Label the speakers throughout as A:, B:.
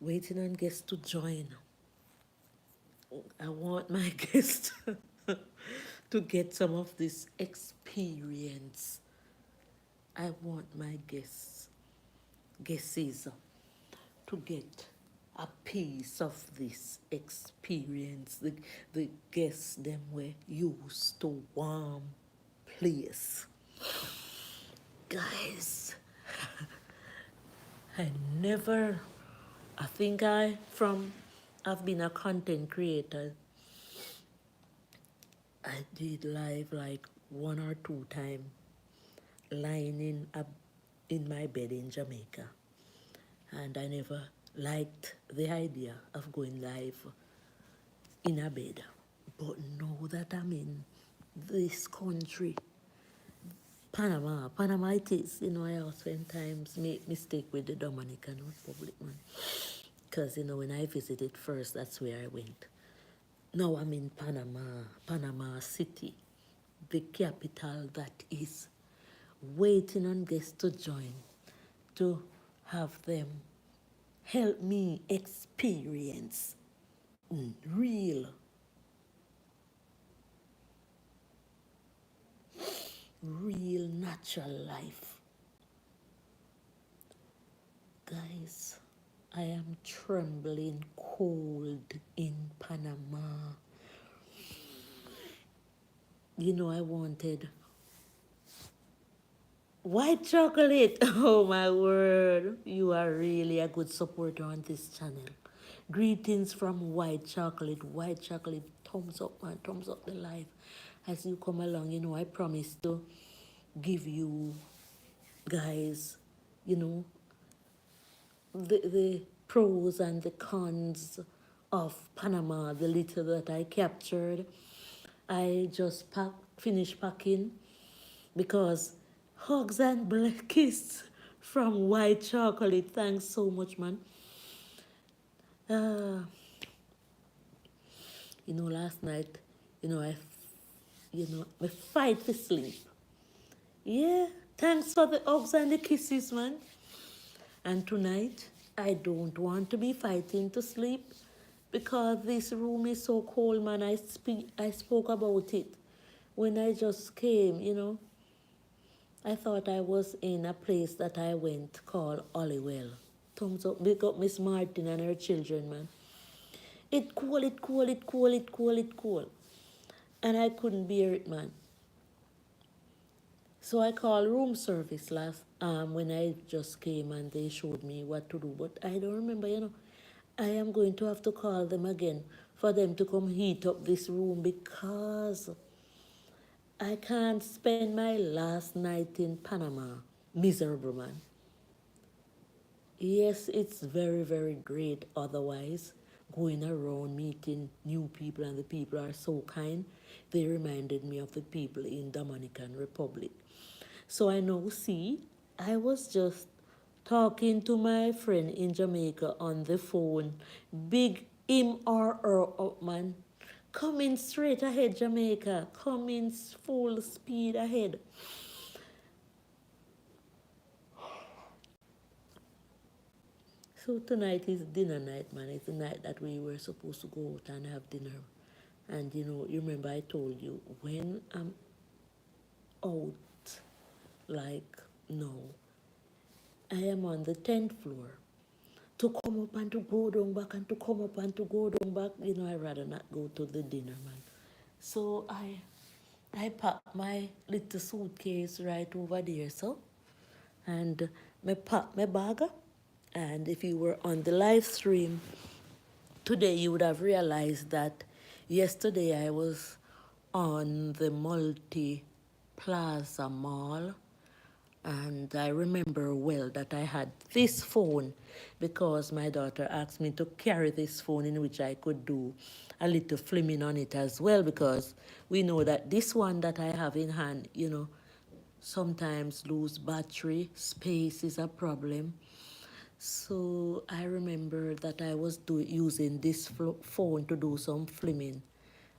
A: Waiting on guests to join. I want my guests to get some of this experience. I want my guesses to get a piece of this experience. The guests them were used to warm place. Guys, I never, I think I've been a content creator. I did live like 1 or 2 times lying in my bed in Jamaica. And I never liked the idea of going live in a bed. But now that I'm in this country, Panama it is. I oftentimes make mistake with the Dominican Republic, man. Because, when I visited first, that's where I went. Now I'm in Panama City, the capital that is waiting on guests to join, to have them help me experience real natural life. Guys, I am trembling cold in Panama. I wanted white chocolate. Oh my word. You are really a good supporter on this channel. Greetings from white chocolate. White chocolate, thumbs up, man. Thumbs up the life. As you come along, I promise to give you guys, the pros and the cons of Panama, the little that I captured. I just finished packing because hugs and kisses from white chocolate. Thanks so much, man. Last night, I fight for sleep. Yeah, thanks for the hugs and the kisses, man. And tonight, I don't want to be fighting to sleep because this room is so cold, man. I spoke about it when I just came. I thought I was in a place that I went called Hollywell. Thumbs up, big up Miss Martin and her children, man. It cool, it cool, it cool, it cool, it cool. And I couldn't bear it, man. So I called room service last when I just came and they showed me what to do. But I don't remember. I am going to have to call them again for them to come heat up this room because I can't spend my last night in Panama. Miserable, man. Yes, it's very, very great otherwise. Going around meeting new people and the people are so kind. They reminded me of the people in Dominican Republic. So I know, see, I was just talking to my friend in Jamaica on the phone. Big him or her up, man. Coming straight ahead, Jamaica. Coming full speed ahead. So tonight is dinner night, man. It's the night that we were supposed to go out and have dinner. And you remember I told you when I'm out, like no, I am on the 10th floor. To come up and to go down back and to come up and to go down back, I'd rather not go to the dinner, man. So I packed my little suitcase right over there, so. And I packed my bag. And if you were on the live stream today, you would have realized that yesterday I was on the Multi Plaza Mall. And I remember well that I had this phone because my daughter asked me to carry this phone in which I could do a little filming on it as well, because we know that this one that I have in hand, sometimes lose battery, space is a problem. So I remember that I was using this phone to do some filming.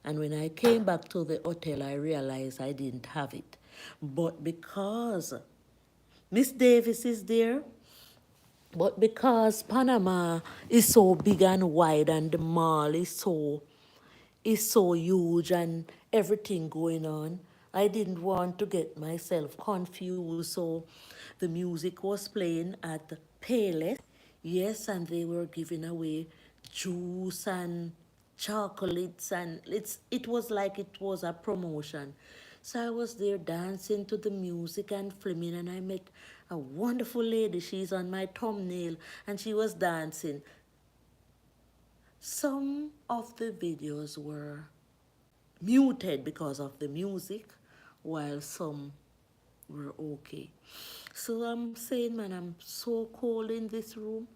A: And when I came back to the hotel, I realized I didn't have it. But because Miss Davis is there, But because Panama is so big and wide and the mall is so huge and everything going on, I didn't want to get myself confused. So the music was playing at the Payless, yes, and they were giving away juice and chocolates, and it was like it was a promotion. So I was there dancing to the music and filming, and I met a wonderful lady. She's on my thumbnail, and she was dancing. Some of the videos were muted because of the music, while some were okay. So I'm saying, man, I'm so cold in this room.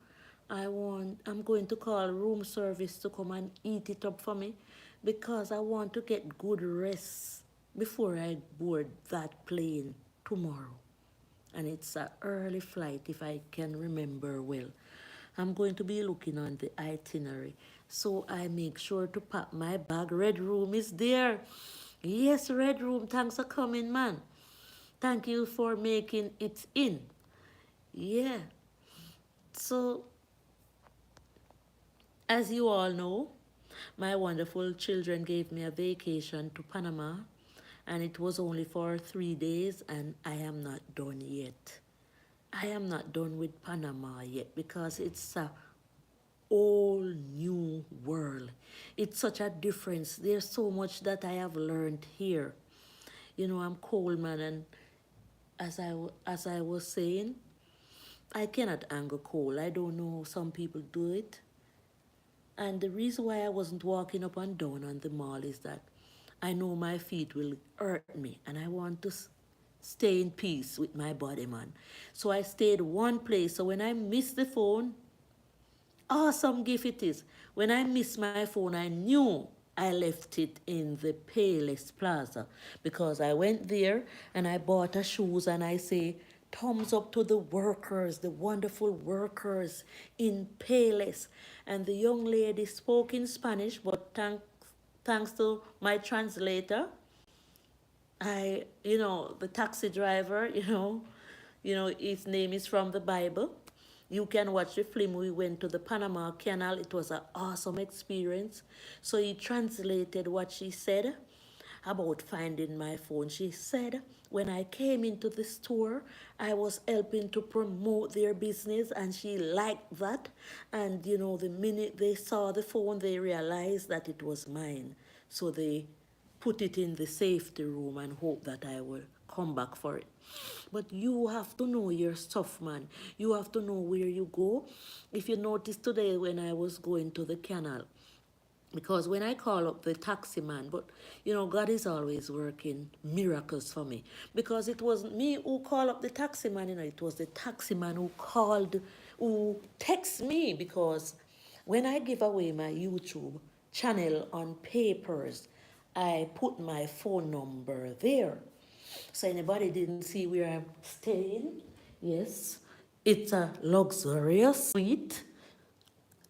A: I'm going to call room service to come and eat it up for me because I want to get good rest before I board that plane tomorrow. And it's an early flight if I can remember well. I'm going to be looking on the itinerary. So I make sure to pack my bag. Red Room is there. Yes, Red Room, thanks for coming, man. Thank you for making it in. Yeah. So, as you all know, my wonderful children gave me a vacation to Panama, and it was only for 3 days, and I am not done yet. I am not done with Panama yet because it's a whole new world. It's such a difference. There's so much that I have learned here. You know, I'm Coleman, and as I was saying, I cannot anger coal. I don't know, some people do it. And the reason why I wasn't walking up and down on the mall is that I know my feet will hurt me, and I want to stay in peace with my body, man. So I stayed one place. So when I miss the phone, awesome gift it is. When I missed my phone, I knew I left it in the Payless Plaza because I went there and I bought a shoes, and I say, thumbs up to the workers, the wonderful workers in Payless. And the young lady spoke in Spanish, but thanks to my translator, the taxi driver, his name is from the Bible. You can watch the film. We went to the Panama Canal. It was an awesome experience. So he translated what she said about finding my phone. She said, when I came into the store, I was helping to promote their business, and she liked that. And, the minute they saw the phone, they realized that it was mine. So they put it in the safety room and hope that I will come back for it. But you have to know your stuff, man. You have to know where you go. If you notice today when I was going to the canal, because when I call up the taxi man, but God is always working miracles for me. Because it wasn't me who called up the taxi man, it was the taxi man who texted me. Because when I give away my YouTube channel on papers, I put my phone number there. So anybody didn't see where I'm staying? Yes, it's a luxurious suite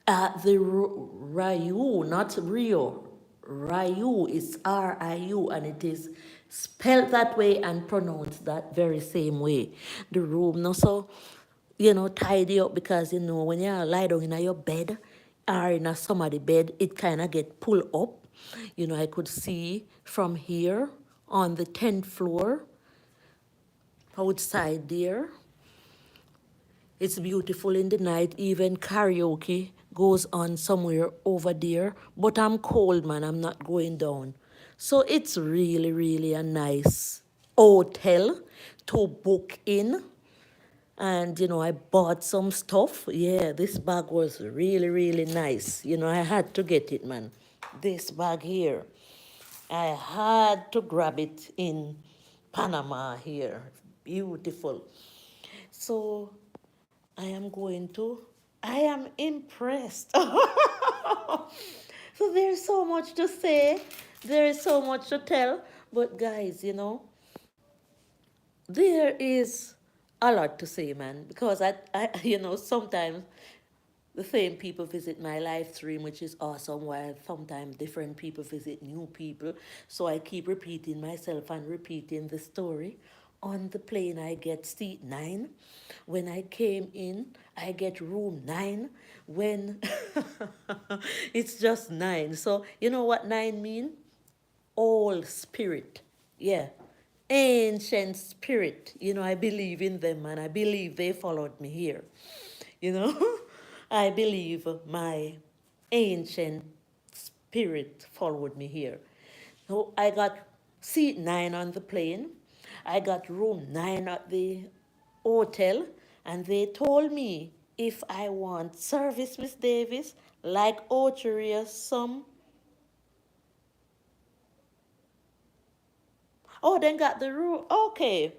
A: at the Ryu, not Rio. Ryu is R-I-U, and it is spelled that way and pronounced that very same way. The room not so, tidy up, because when you lie down in your bed or in a somebody bed, it kind of get pulled up. I could see from here on the 10th floor outside there. It's beautiful in the night. Even karaoke goes on somewhere over there. But I'm cold, man. I'm not going down. So it's really, really a nice hotel to book in. And, I bought some stuff. Yeah, this bag was really, really nice. I had to get it, man. This bag here. I had to grab it in Panama here. Beautiful. So I am impressed. So there's so much to say. There is so much to tell. But guys, there is a lot to say, man. Because sometimes the same people visit my live stream, which is awesome, while sometimes different people visit new people. So I keep repeating myself and repeating the story. On the plane, I get seat 9. When I came in, I get room 9. When it's just 9. So, you know what 9 mean? All spirit. Yeah. Ancient spirit. You know, I believe in them and I believe they followed me here. You know, I believe my ancient spirit followed me here. So I got seat 9 on the plane. I got room 9 at the hotel, and they told me if I want service, Miss Davis, like Ocheria, some. Oh, then got the room. Okay.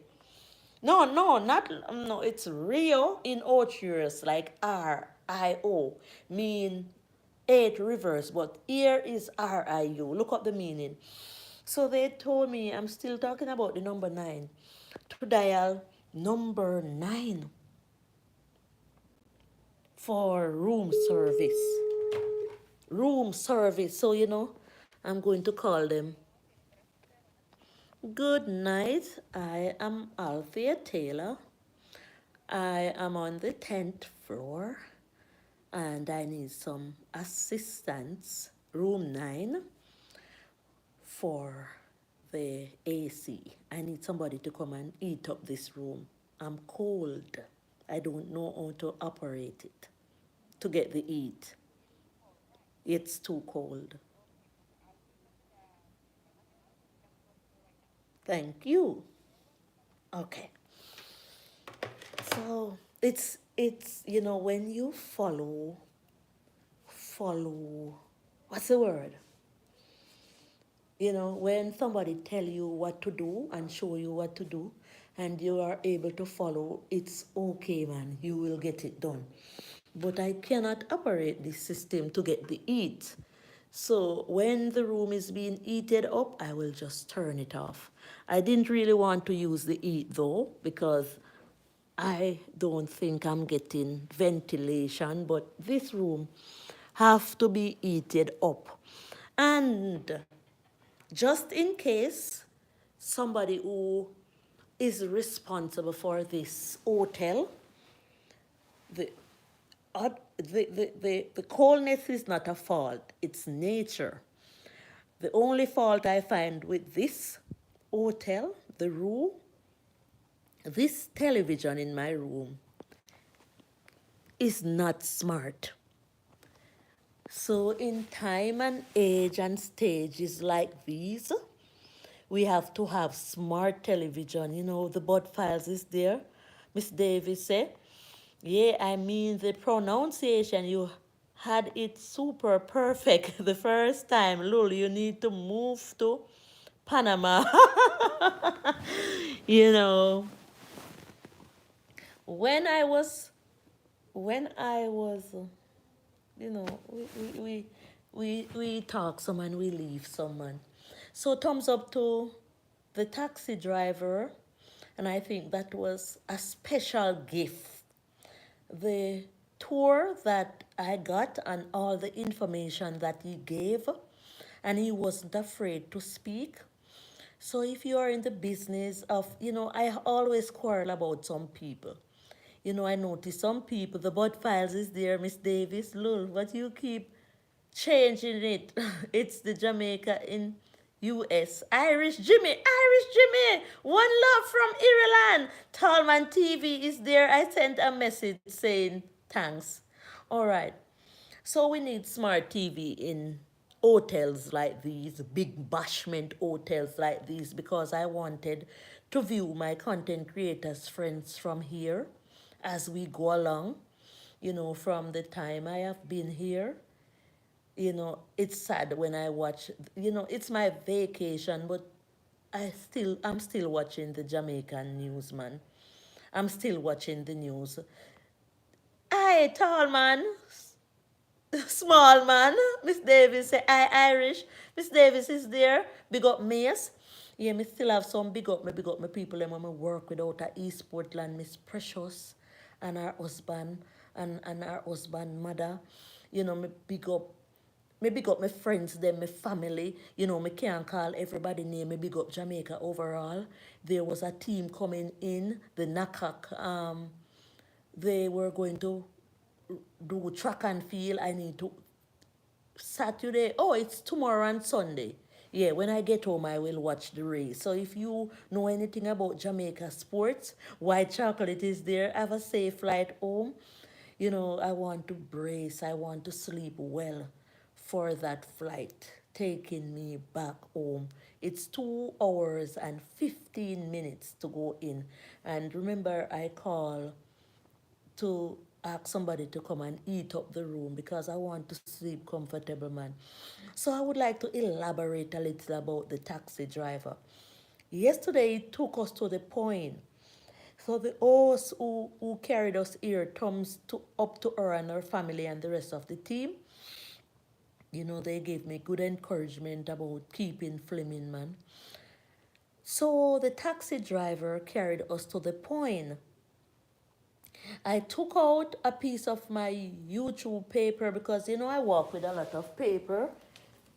A: No, no, not no. It's Rio in Ocheris, like RIO, mean 8 rivers, but here is RIU. Look up the meaning. So they told me, I'm still talking about the number 9, to dial number 9 for room service. Room service. So, I'm going to call them. Good night. I am Althea Taylor. I am on the 10th floor and I need some assistance. Room 9 for the AC. I need somebody to come and heat up this room. I'm cold. I don't know how to operate it to get the heat. It's too cold. Thank you. Okay. So it's when you follow what's the word? When somebody tell you what to do and show you what to do and you are able to follow, it's okay, man. You will get it done. But I cannot operate this system to get the heat. So when the room is being heated up, I will just turn it off. I didn't really want to use the heat though, because I don't think I'm getting ventilation, but this room have to be heated up. And just in case somebody who is responsible for this hotel, the, the coldness is not a fault, it's nature. The only fault I find with this hotel, the room, this television in my room is not smart. So in time and age and stages like these, we have to have smart television. The bud files is there. Miss Davis said, yeah, I mean the pronunciation, you had it super perfect the first time. Lul, you need to move to Panama. you know, when I was, when I was, we talk some and we leave someone. So thumbs up to the taxi driver, and I think that was a special gift. The tour that I got and all the information that he gave, and he wasn't afraid to speak. So if you are in the business of, I always quarrel about some people. I notice some people, the bud files is there, Miss Davis, lul, but you keep changing it. It's the Jamaica in US. Irish Jimmy, one love from Ireland. Tallman TV is there. I sent a message saying thanks. All right. So we need smart TV in hotels like these, big bashment hotels like these, because I wanted to view my content creators friends from here as we go along, from the time I have been here. It's sad when I watch, it's my vacation, but I'm still watching the Jamaican news, man. I'm still watching the news. Aye, tall man, small man. Miss Davis say, I Irish. Miss Davis is there. Big up Mace. Yeah, me still have some big up my people them when I work with out at East Portland, Miss Precious and her husband and her husband mother. Me big up me big up my friends, them, my family. You know, me can't call everybody name. Me big up Jamaica overall. There was a team coming in, the NACAC. They were going to do track and field. I need to Saturday. Oh, it's tomorrow and Sunday. Yeah, when I get home, I will watch the race. So if you know anything about Jamaica sports, white chocolate is there. Have a safe flight home. You know, I want to brace. I want to sleep well for that flight taking me back home. It's 2 hours and 15 minutes to go in. And remember, I call to ask somebody to come and eat up the room because I want to sleep comfortable, man. So I would like to elaborate a little about the taxi driver. Yesterday, it took us to the point. So the host who carried us here, thumbs up to her and her family and the rest of the team. You know, they gave me good encouragement about keeping flaming, man. So the taxi driver carried us to the point. I took out a piece of my YouTube paper because you know I work with a lot of paper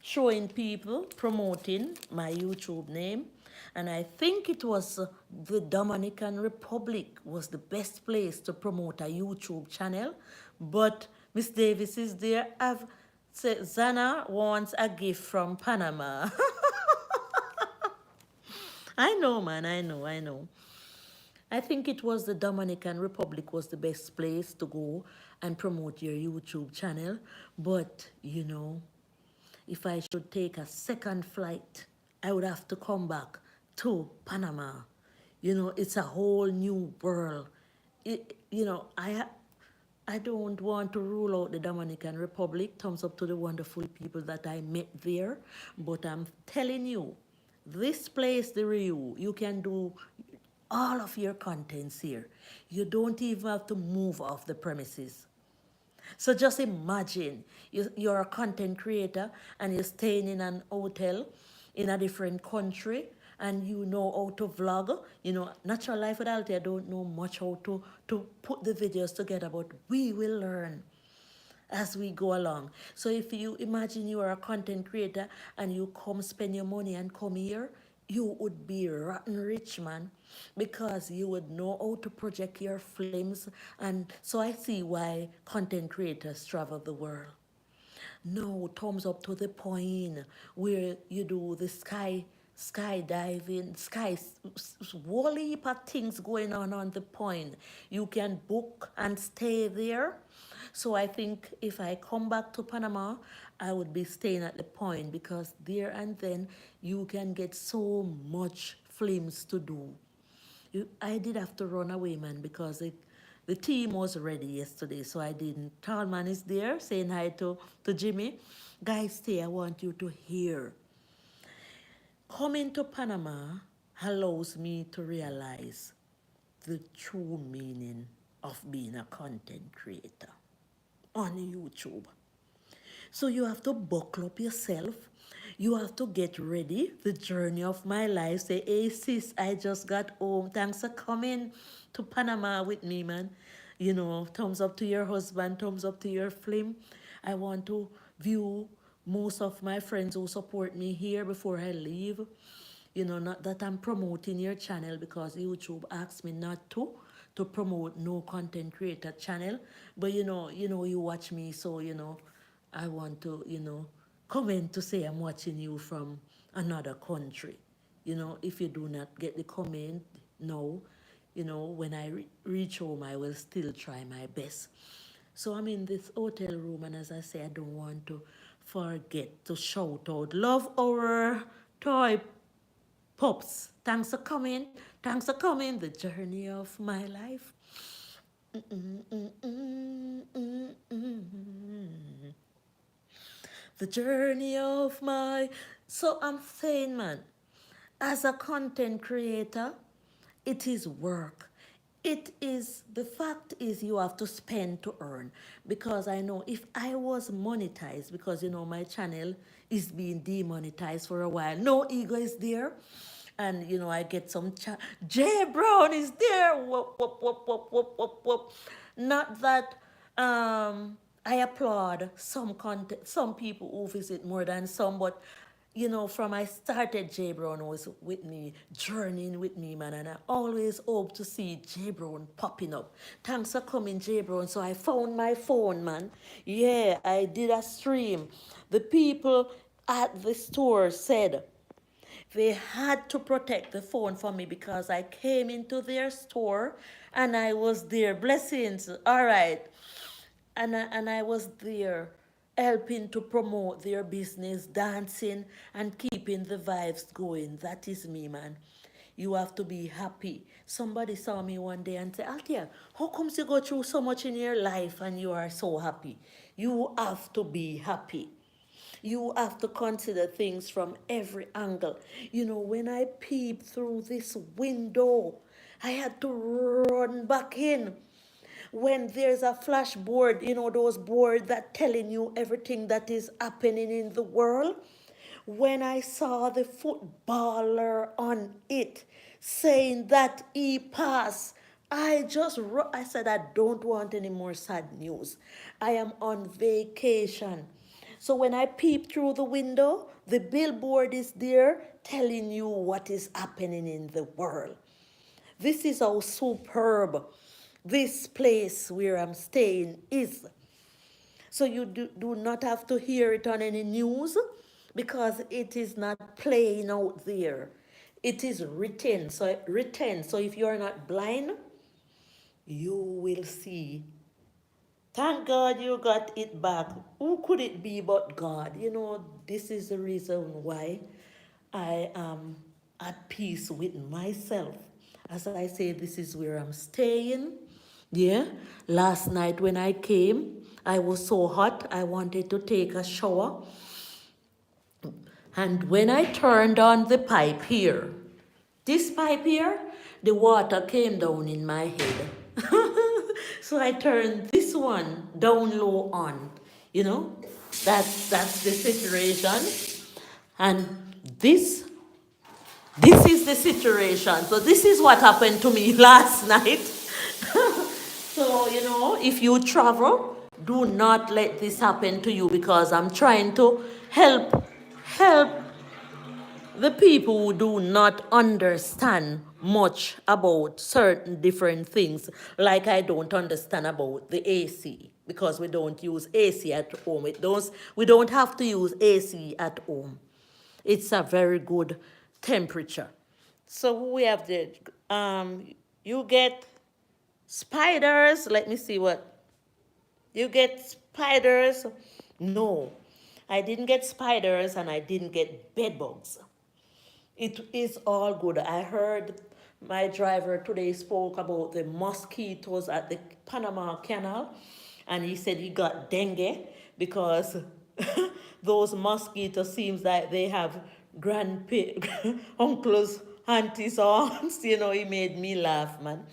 A: showing people, promoting my YouTube name. And I think it was the Dominican Republic was the best place to promote a YouTube channel. But Miss Davis is there. I've said Zana wants a gift from Panama. I know, man, I know, I know. I think it was the Dominican Republic was the best place to go and promote your YouTube channel. But, you know, if I should take a second flight, I would have to come back to Panama. You know, it's a whole new world. You know, I don't want to rule out the Dominican Republic. Thumbs up to the wonderful people that I met there. But I'm telling you, this place, the Rio, you can do all of your contents here. You don't even have to move off the premises. So just imagine you're a content creator and you're staying in an hotel in a different country and you know how to vlog. You know, Natural Life with Althea don't know much how to put the videos together, but we will learn as we go along. So if you imagine you are a content creator and you come spend your money and come here, you would be rotten rich, man, because you would know how to project your flames. And so I see why content creators travel the world. No, thumbs up to the point where you do the skydiving, whole heap of things going on the point. You can book and stay there. So I think if I come back to Panama, I would be staying at the point because there and then you can get so much films to do. I did have to run away, man, because the team was ready yesterday, so I didn't. Talman is there saying hi to Jimmy. Guys, stay, I want you to hear. Coming to Panama allows me to realize the true meaning of being a content creator on YouTube. So you have to buckle up yourself. You have to get ready. The journey of my life. Say, hey sis, I just got home. Thanks for coming to Panama with me, man. You know, thumbs up to your husband, thumbs up to your film. I want to view most of my friends who support me here before I leave. You know, not that I'm promoting your channel because YouTube asked me not to promote no content creator channel. But you watch me, so I want to, comment to say I'm watching you from another country. If you do not get the comment, no, when I reach home, I will still try my best. So I'm in this hotel room, and as I say, I don't want to forget to shout out, love our toy pups. Thanks for coming. Thanks for coming. The journey of my life. The journey of my. So I'm saying, man, as a content creator, it is work. The fact is you have to spend to earn. Because I know if I was monetized, because my channel is being demonetized for a while, no ego is there. And I get some chat. Jay Brown is there. Whoop, whoop, whoop, whoop, whoop, whoop, whoop. Not that I applaud some people who visit more than some, but from I started, J Brown was with me, journeying with me, man, and I always hope to see J Brown popping up. Thanks for coming, J Brown. So I found my phone, man. Yeah, I did a stream. The people at the store said they had to protect the phone for me because I came into their store and I was there. Blessings. All right. And I was there helping to promote their business, dancing and keeping the vibes going. That is me, man. You have to be happy. Somebody saw me one day and said, Althea, how comes you go through so much in your life and you are so happy? You have to be happy. You have to consider things from every angle. When I peeped through this window, I had to run back in. When there's a flash board, those boards that telling you everything that is happening in the world. When I saw the footballer on it saying that he passed, I said, I don't want any more sad news. I am on vacation. So when I peep through the window, the billboard is there telling you what is happening in the world. This is how superb this place where I'm staying is. So you do not have to hear it on any news because it is not playing out there. It is written. So if you're not blind, you will see. Thank God you got it back. Who could it be but God? This is the reason why I am at peace with myself. As I say, this is where I'm staying. Yeah. Last night when I came, I was so hot, I wanted to take a shower. And when I turned on the pipe here, this pipe here, the water came down in my head. So I turned this one down low on. You know, that's the situation. And this is the situation. So this is what happened to me last night. So, if you travel, do not let this happen to you because I'm trying to help the people who do not understand much about certain different things, like I don't understand about the AC because we don't use AC at home. We don't have to use AC at home. It's a very good temperature. So we have you get spiders. Let me see what. You get spiders. No, I didn't get spiders and I didn't get bed bugs. It is all good. I heard my driver today spoke about the mosquitoes at the Panama Canal, and he said he got dengue because those mosquitoes seems like they have uncles, aunties, aunts. He made me laugh, man.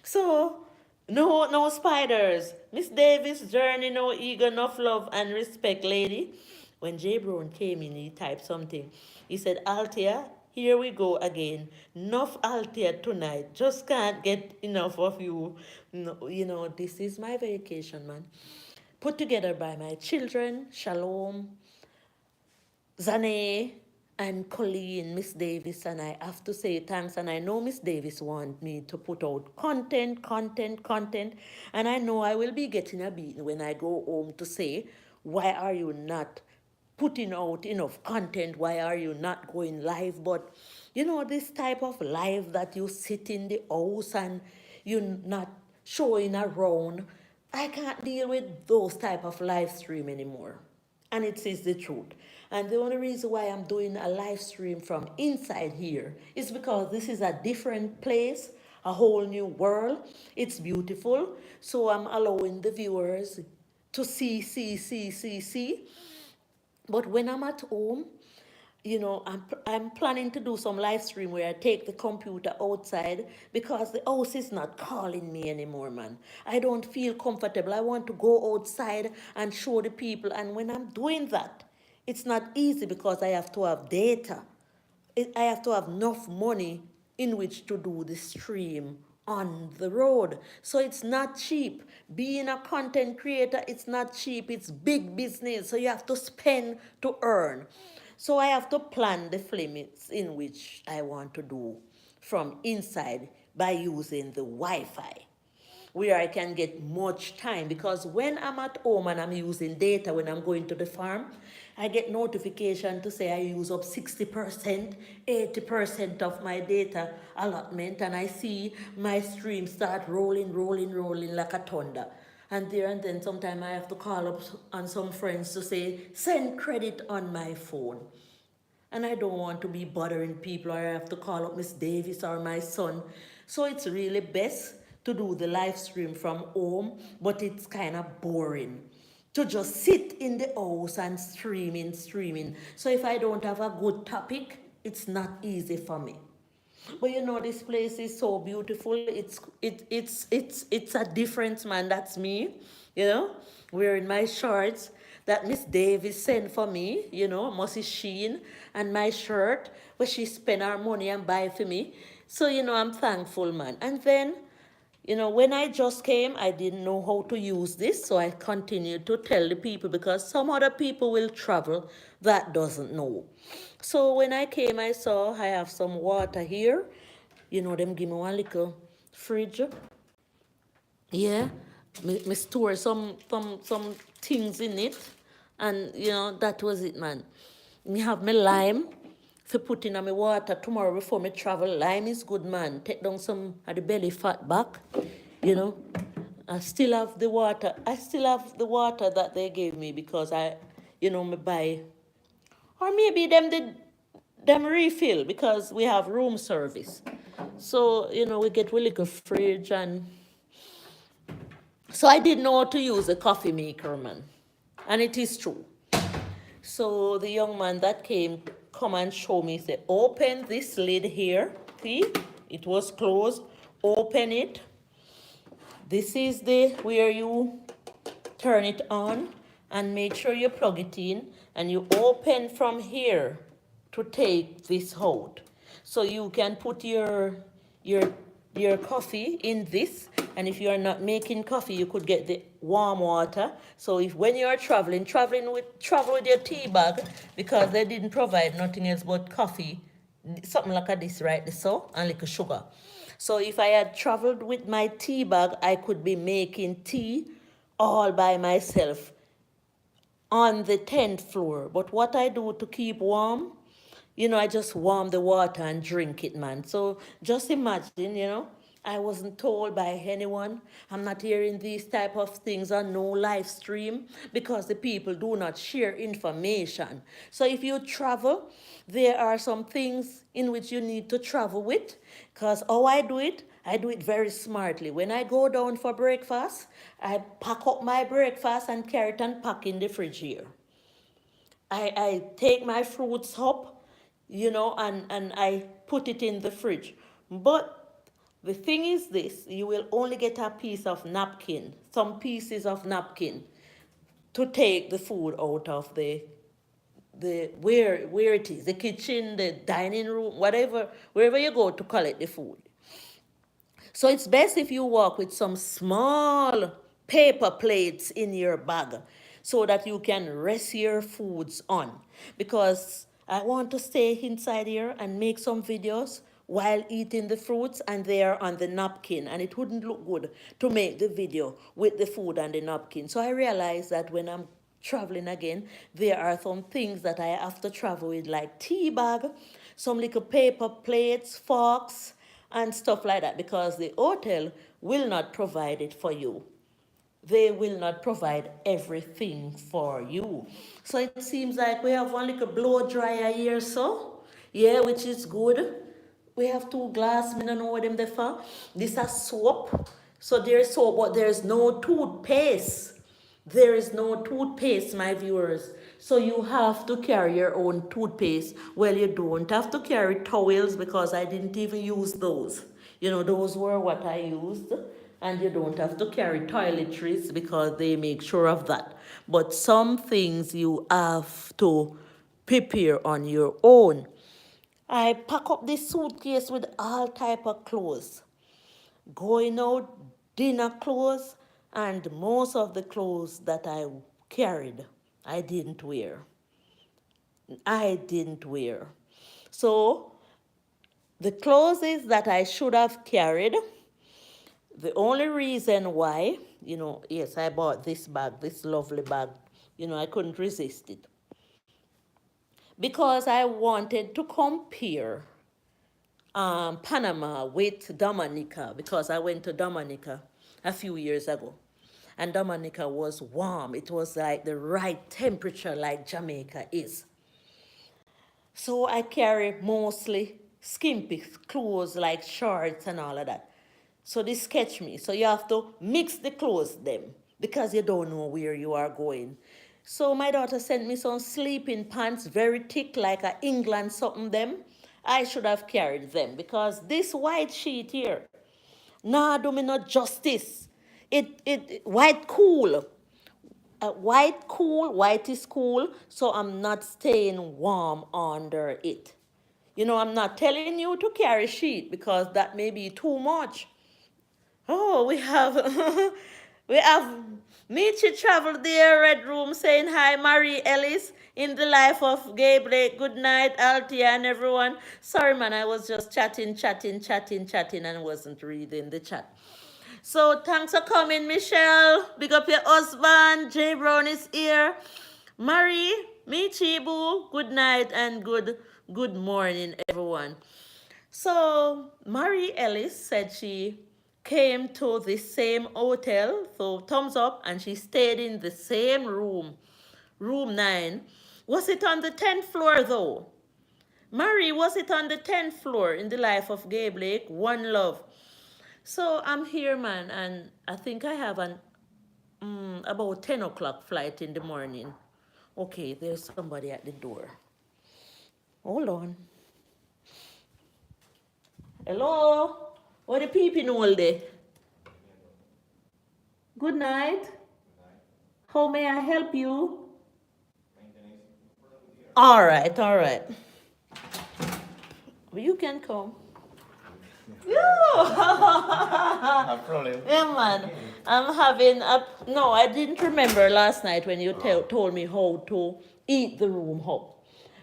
A: So, no spiders. Miss Davis, journey, no ego, enough love and respect, lady. When J. Brown came in, he typed something. He said, Althea, here we go again. Enough Althea tonight. Just can't get enough of you. No, this is my vacation, man. Put together by my children, Shalom, Zane, and Colleen, Miss Davis, and I have to say thanks. And I know Miss Davis wants me to put out content, and I know I will be getting a beating when I go home to say, why are you not putting out enough content? Why are you not going live? But this type of live that you sit in the house and you're not showing around, I can't deal with those type of live stream anymore. And it is the truth. And the only reason why I'm doing a live stream from inside here is because this is a different place, a whole new world. It's beautiful. So I'm allowing the viewers to see. But when I'm at home, I'm planning to do some live stream where I take the computer outside because the house is not calling me anymore, man. I don't feel comfortable. I want to go outside and show the people. And when I'm doing that, it's not easy because I have to have data. I have to have enough money in which to do the stream on the road. So it's not cheap. Being a content creator, it's not cheap. It's big business. So you have to spend to earn. So I have to plan the limits in which I want to do from inside by using the Wi-Fi, where I can get much time, because when I'm at home and I'm using data when I'm going to the farm, I get notification to say I use up 60%, 80% of my data allotment, and I see my stream start rolling, rolling, rolling like a thunder. And there and then sometimes I have to call up on some friends to say, send credit on my phone. And I don't want to be bothering people, or I have to call up Miss Davis or my son. So it's really best to do the live stream from home, but it's kind of boring to just sit in the house and streaming. So if I don't have a good topic, it's not easy for me. But you know, this place is so beautiful. It's a difference, man. That's me, you know, wearing my shorts that Miss Davis sent for me, you know, Mossy Sheen, and my shirt where she spent her money and buy for me. So, you know, I'm thankful, man. And then, you know, when I just came, I didn't know how to use this, so I continued to tell the people, because some other people will travel that doesn't know. So when I came, I saw I have some water here. You know, them give me one little fridge. Yeah, me store some things in it, and you know that was it, man. Me have my lime for putting on my water tomorrow before me travel. Lime is good, man. Take down some of the belly fat back, you know. I still have the water. I still have the water that they gave me because I, you know, me buy, or maybe them did them refill because we have room service. So you know we get really good fridge, and so I didn't know how to use a coffee maker, man. And it is true. So the young man that came come and show me, say, open this lid here. See, it was closed. Open it. This is the where you turn it on, and make sure you plug it in, and you open from here to take this out. So you can put your coffee in this, and if you are not making coffee, you could get the warm water. So if when you are travel with your tea bag, because they didn't provide nothing else but coffee, something like this, right? So, and like sugar. So if I had traveled with my tea bag, I could be making tea all by myself on the 10th floor. But what I do to keep warm, you know, I just warm the water and drink it, man. So just imagine, you know, I wasn't told by anyone. I'm not hearing these type of things on no live stream because the people do not share information. So if you travel, there are some things in which you need to travel with, because how I do it very smartly. When I go down for breakfast, I pack up my breakfast and carry it and pack in the fridge here. I take my fruits up, you know, and I put it in the fridge. But the thing is this, you will only get a piece of napkin, some pieces of napkin, to take the food out of the where it is, the kitchen, the dining room, whatever, wherever you go to collect the food. So it's best if you walk with some small paper plates in your bag so that you can rest your foods on. Because I want to stay inside here and make some videos while eating the fruits, and they are on the napkin, and it wouldn't look good to make the video with the food and the napkin. So I realized that when I'm traveling again, there are some things that I have to travel with, like tea bag, some little paper plates, forks, and stuff like that, because the hotel will not provide it for you. They will not provide everything for you. So it seems like we have one little blow dryer here, so yeah, which is good. We have 2 glass, I don't know what them there for. This is soap. So there's soap, but there's no toothpaste. There is no toothpaste, my viewers. So you have to carry your own toothpaste. Well, you don't have to carry towels because I didn't even use those. You know, those were what I used. And you don't have to carry toiletries because they make sure of that. But some things you have to prepare on your own. I pack up this suitcase with all type of clothes. going out, dinner clothes, and most of the clothes that I carried, I didn't wear. I didn't wear. So the clothes that I should have carried, the only reason why, yes, I bought this bag, this lovely bag, I couldn't resist it. Because I wanted to compare Panama with Dominica, because I went to Dominica a few years ago. And Dominica was warm. It was like the right temperature, like Jamaica is. So I carry mostly skimpy clothes like shorts and all of that. So they sketch me. So you have to mix the clothes them because you don't know where you are going. So my daughter sent me some sleeping pants, very thick, like a England something them. I should have carried them because this white sheet here, nah, do me not justice. It white cool. White is cool, so I'm not staying warm under it. I'm not telling you to carry sheet because that may be too much. Oh, we have we have Michi traveled there, Red Room, saying hi, Marie Ellis, in the life of Gabriel. Good night, Althea and everyone. Sorry, man, I was just chatting, and wasn't reading the chat. So thanks for coming, Michelle. Big up your husband. Jay Brown is here. Marie, Michi, Boo, good night and good morning, everyone. So Marie Ellis said she came to the same hotel, so thumbs up, and she stayed in the same room, room 9. Was it on the 10th floor though? Marie, was it on the 10th floor in the life of Gabe Lake? One love. So I'm here, man, and I think I have an about 10 o'clock flight in the morning. Okay, there's somebody at the door. Hold on. Hello? What are the peeping all day? Good night. How may I help you? All right, all right. Well, you can come. Yeah.
B: Problem.
A: Yeah, man. I'm having a. No, I didn't remember last night when you told me how to eat the room up.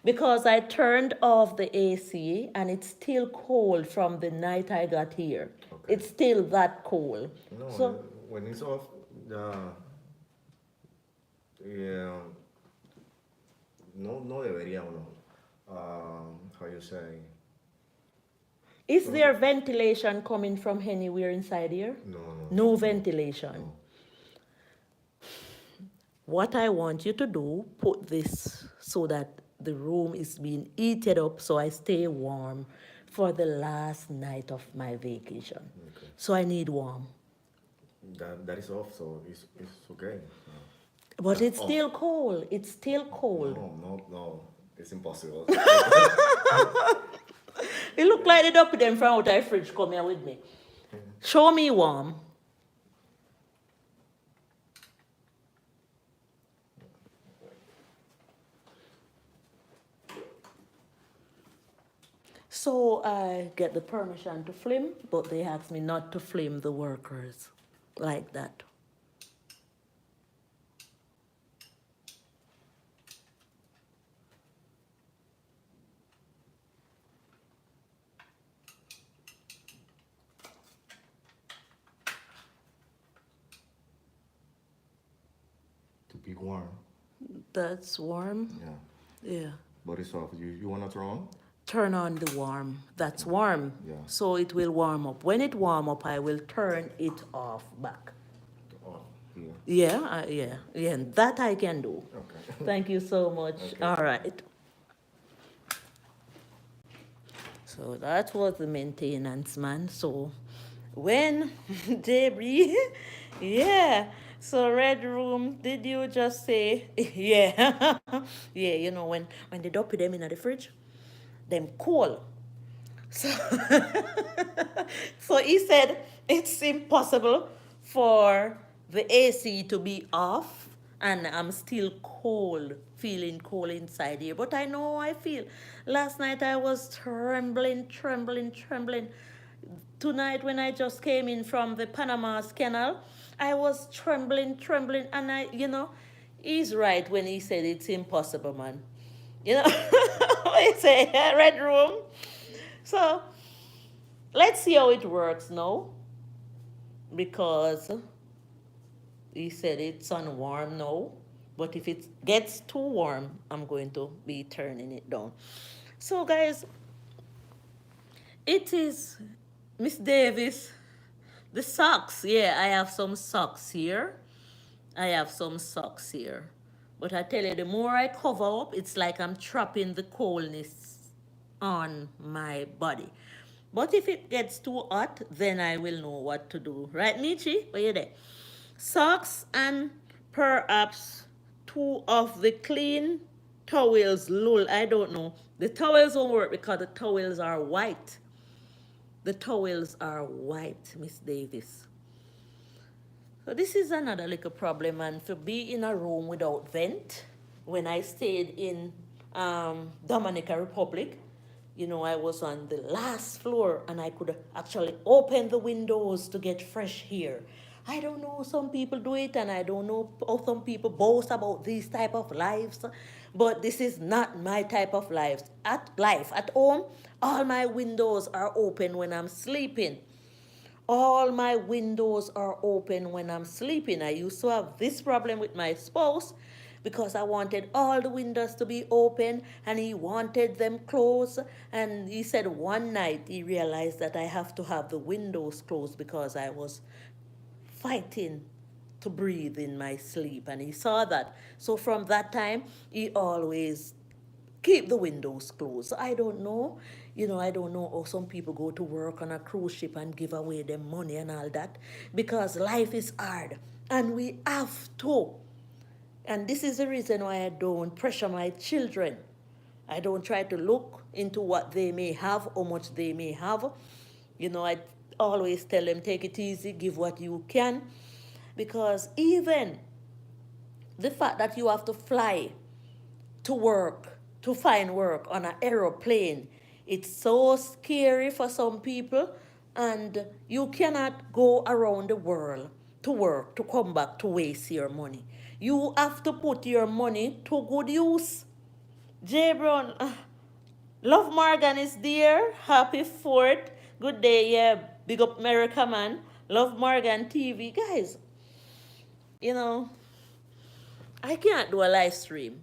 A: Because I turned off the AC and it's still cold from the night I got here.
B: Okay.
A: It's still that cold.
B: No,
A: So,
B: when it's off, yeah, no debería o no. How you say?
A: is there ventilation coming from anywhere inside here?
B: No, no.
A: No ventilation.
B: No.
A: What I want you to do, put this so that the room is being heated up so I stay warm for the last night of my vacation.
B: Okay.
A: So I need warm.
B: That is off, so it's okay.
A: But it's
B: off.
A: still cold. It's still cold.
B: No. It's impossible.
A: It look like they don't put them from out of the fridge. Come here with me. Show me warm. So I get the permission to film, but they asked me not to film the workers like that.
B: To be warm.
A: That's warm?
B: Yeah.
A: Yeah.
B: But it's off. You wanna turn on?
A: Turn on the warm. That's warm.
B: Yeah.
A: So it will warm up. When it warm up, I will turn it off back.
B: Off. Yeah.
A: Yeah. That I can do.
B: Okay.
A: Thank you so much.
B: Okay.
A: All right. So that was the maintenance man. So when debris, yeah. So Red Room, did you just say, yeah, yeah, when they dump them in the fridge, them cool. So, so he said it's impossible for the AC to be off and I'm still cold, feeling cold inside here. But I know how I feel. Last night I was trembling. 2 tonight when I just came in from the Panama Canal, I was trembling, trembling, and he's right when he said it's impossible, man. You know, what you say, red room. So let's see how it works now, because he said it's on warm now. But if it gets too warm, I'm going to be turning it down. So, guys, it is Miss Davis. The socks, yeah, I have some socks here. I have some socks here. But I tell you, the more I cover up, it's like I'm trapping the coldness on my body. But if it gets too hot, then I will know what to do. Right, Michi? Where you there? Socks and perhaps two of the clean towels. Lol, I don't know. The towels won't work because the towels are white. The towels are white, Miss Davis. So this is another little problem, and to be in a room without vent, when I stayed in Dominican Republic, I was on the last floor and I could actually open the windows to get fresh air. I don't know, some people do it, and I don't know how some people boast about these type of lives, but this is not my type of life. At home, all my windows are open when I'm sleeping. All my windows are open when I'm sleeping. I used to have this problem with my spouse because I wanted all the windows to be open and he wanted them closed. And he said one night he realized that I have to have the windows closed because I was fighting to breathe in my sleep. And he saw that. So from that time, he always keep the windows closed. I don't know. I don't know how some people go to work on a cruise ship and give away their money and all that, because life is hard and we have to. And this is the reason why I don't pressure my children. I don't try to look into what they may have, how much they may have. I always tell them, take it easy, give what you can. Because even the fact that you have to fly to work, to find work on an aeroplane, it's so scary for some people, and you cannot go around the world to work, to come back to waste your money. You have to put your money to good use. J. Brown, Love Morgan is there. Happy 4th. Good day, yeah. Big up America, man. Love Morgan TV. Guys, I can't do a live stream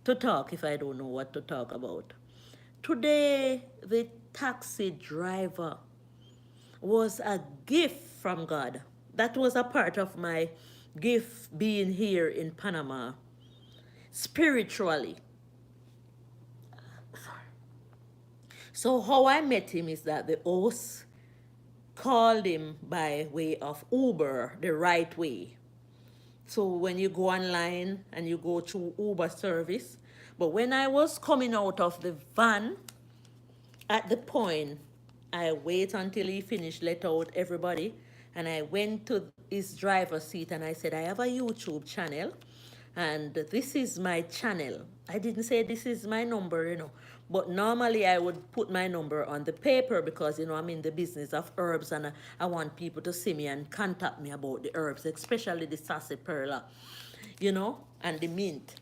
A: to talk if I don't know what to talk about. Today, the taxi driver was a gift from God. That was a part of my gift being here in Panama. Spiritually. So how I met him is that the host called him by way of Uber, the right way. So when you go online and you go through Uber service, but when I was coming out of the van, at the point, I wait until he finished, let out everybody, and I went to his driver's seat and I said, I have a YouTube channel, and this is my channel. I didn't say this is my number, but normally I would put my number on the paper because, I'm in the business of herbs, and I want people to see me and contact me about the herbs, especially the sarsaparilla, and the mint.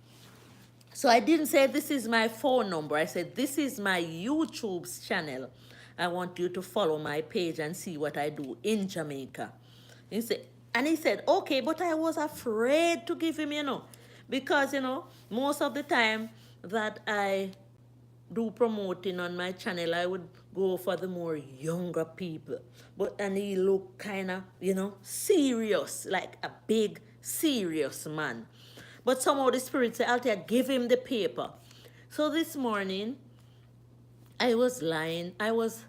A: So I didn't say this is my phone number. I said, this is my YouTube's channel. I want you to follow my page and see what I do in Jamaica. He said, okay, but I was afraid to give him, because, most of the time that I do promoting on my channel, I would go for the more younger people. And he looked kind of, serious, like a big, serious man. But somehow the Spirit said, Althea, give him the paper. So this morning, I was lying. I was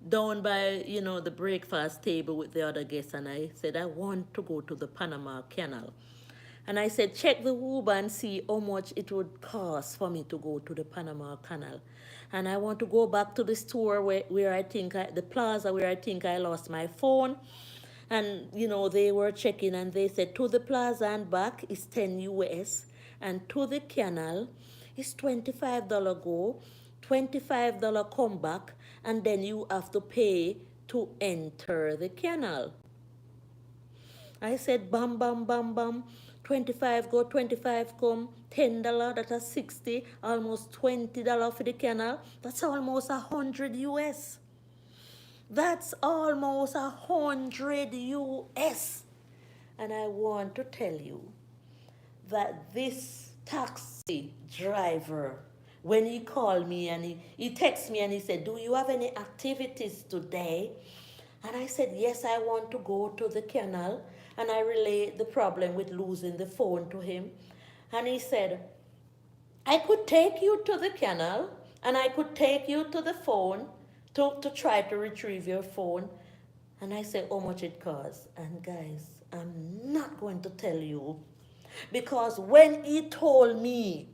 A: down by, the breakfast table with the other guests, and I said, I want to go to the Panama Canal. And I said, check the Uber and see how much it would cost for me to go to the Panama Canal. And I want to go back to the store where I think, the plaza where I think I lost my phone. And, they were checking and they said, to the plaza and back is 10 US. And to the canal is $25 go, $25 come back. And then you have to pay to enter the canal. I said, bam, bam, bam, bam. 25 go, 25 come, $10, that's 60, almost $20 for the canal. That's almost 100 US. That's almost 100 US. And I want to tell you that this taxi driver, when he called me and he texted me and he said, do you have any activities today? And I said, yes, I want to go to the canal. And I relayed the problem with losing the phone to him. And he said, I could take you to the canal and I could take you to the phone to try to retrieve your phone. And I said, how much it costs? And guys, I'm not going to tell you. Because when he told me,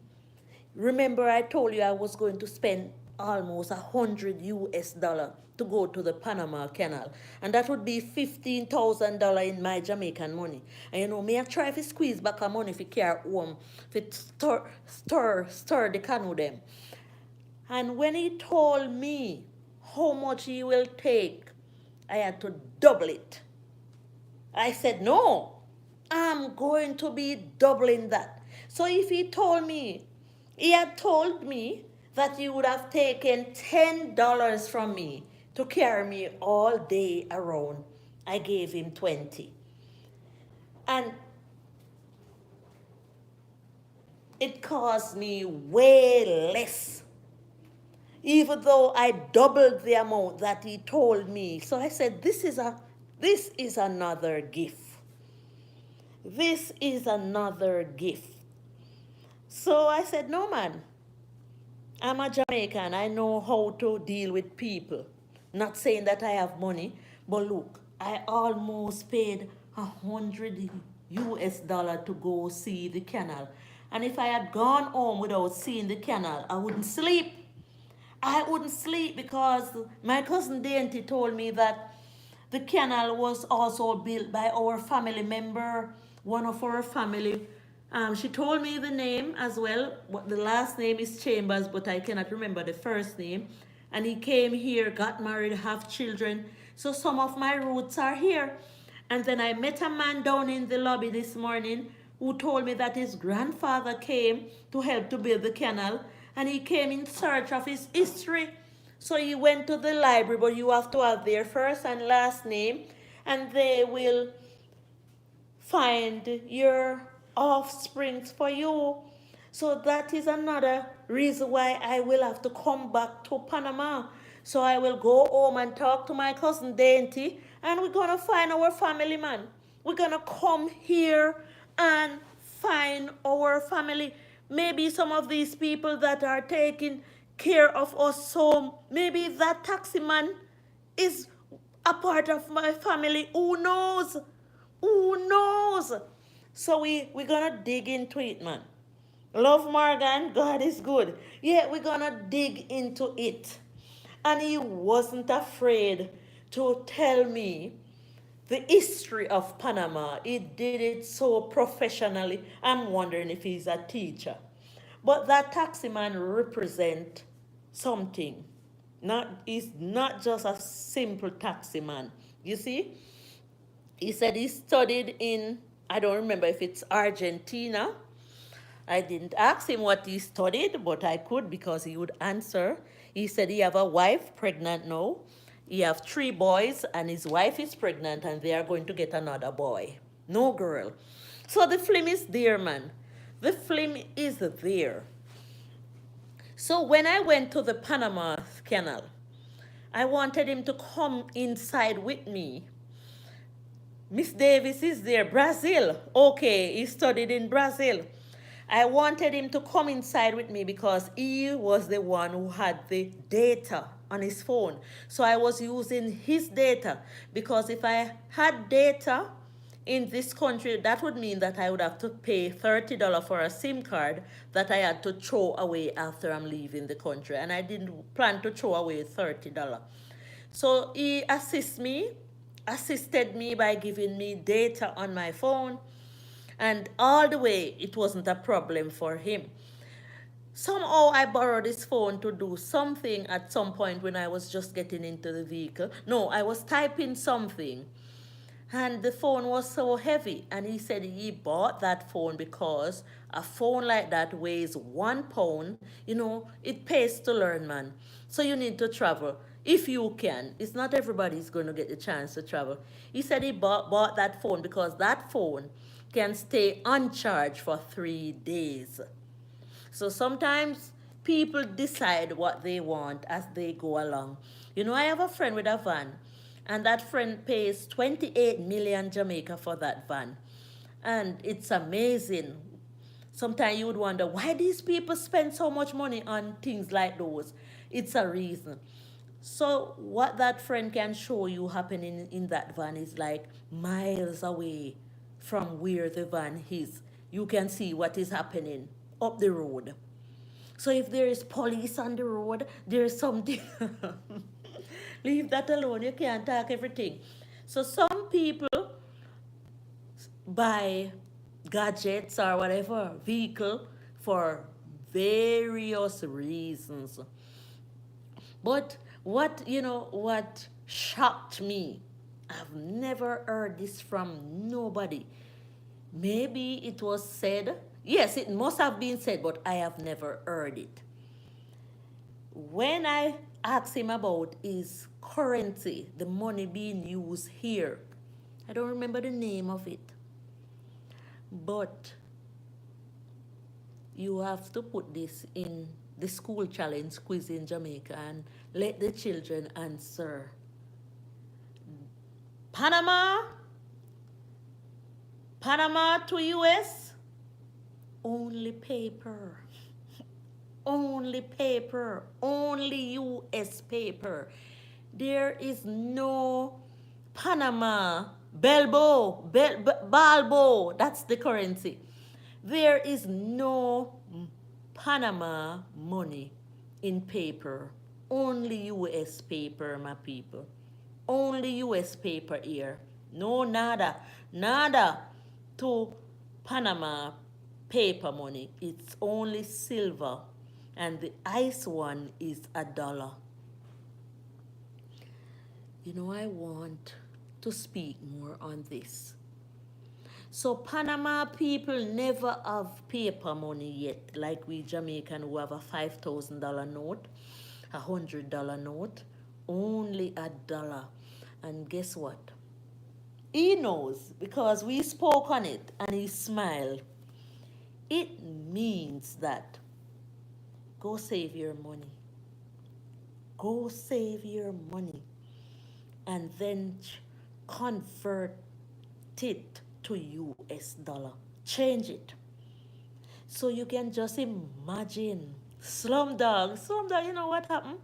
A: remember I told you I was going to spend almost 100 US dollar to go to the Panama Canal. And that would be $15,000 in my Jamaican money. And you know, me I try to squeeze back a money if you carry home, if stir the canoe them. And when he told me how much he will take, I had to double it. I said, no, I'm going to be doubling that. So if he had told me that he would have taken $10 from me to carry me all day around, I gave him 20. And it cost me way less, even though I doubled the amount that he told me. So I said, this is another gift. This is another gift. So I said, no, man, I'm a Jamaican. I know how to deal with people. Not saying that I have money, but look, I almost paid 100 US dollar to go see the canal. And if I had gone home without seeing the canal, I wouldn't sleep. I wouldn't sleep because my cousin Dainty told me that the canal was also built by our family member, one of our family. She told me the name as well. The last name is Chambers, but I cannot remember the first name. And he came here, got married, have children. So some of my roots are here. And then I met a man down in the lobby this morning who told me that his grandfather came to help to build the canal. And he came in search of his history. So he went to the library, but you have to have their first and last name, and they will find your offsprings for you. So that is another reason why I will have to come back to Panama. So I will go home and talk to my cousin Dainty, and we're going to find our family, man. We're going to come here and find our family. Maybe some of these people that are taking care of us home, maybe that taxi man is a part of my family. Who knows? Who knows? So we're going to dig into it, man. Love Morgan, God is good. Yeah, we're going to dig into it. And he wasn't afraid to tell me the history of Panama. He did it so professionally. I'm wondering if he's a teacher. But that taxi man represents something. He's not just a simple taxi man. You see? He said he studied in, I don't remember if it's Argentina. I didn't ask him what he studied, but I could because he would answer. He said he have a wife, pregnant now. He have 3 boys, and his wife is pregnant, and they are going to get another boy. No girl. So the film is there, man. The film is there. So when I went to the Panama Canal, I wanted him to come inside with me. Miss Davis is there, Brazil. Okay, he studied in Brazil. I wanted him to come inside with me because he was the one who had the data on his phone. So I was using his data because if I had data in this country, that would mean that I would have to pay $30 for a SIM card that I had to throw away after I'm leaving the country. And I didn't plan to throw away $30. So he assisted me by giving me data on my phone. And all the way, it wasn't a problem for him. Somehow I borrowed this phone to do something at some point when I was just getting into the vehicle. No, I was typing something and the phone was so heavy. And he said he bought that phone because a phone like that weighs 1 pound. You know, it pays to learn, man. So you need to travel if you can. It's not everybody's going to get the chance to travel. He said he bought that phone because that phone can stay uncharged for 3 days. So sometimes people decide what they want as they go along. You know, I have a friend with a van, and that friend pays 28 million Jamaica for that van. And it's amazing. Sometimes you would wonder why these people spend so much money on things like those. It's a reason. So what that friend can show you happening in that van is like miles away from where the van is. You can see what is happening up the road. So if there is police on the road, there's something. Leave that alone. You can't talk everything. So some people buy gadgets or whatever vehicle for various reasons. But what shocked me, I've never heard this from nobody. Maybe it was said, yes, it must have been said, but I have never heard it. When I asked him about his currency, the money being used here, I don't remember the name of it, but you have to put this in the school challenge quiz in Jamaica and let the children answer. Panama to US, only paper. Only paper, only US paper. There is no Panama, Balbo, that's the currency. There is no Panama money in paper, only US paper, my people. Only US paper here. No, nada to Panama paper money. It's only silver. And the ice one is $1. You know, I want to speak more on this. So Panama people never have paper money yet, like we Jamaican who have a $5,000 note, a $100 note, only $1. And guess what? He knows because we spoke on it and he smiled. It means that go save your money. Go save your money and then convert it to US dollar. Change it. So you can just imagine. Slumdog, you know what happened?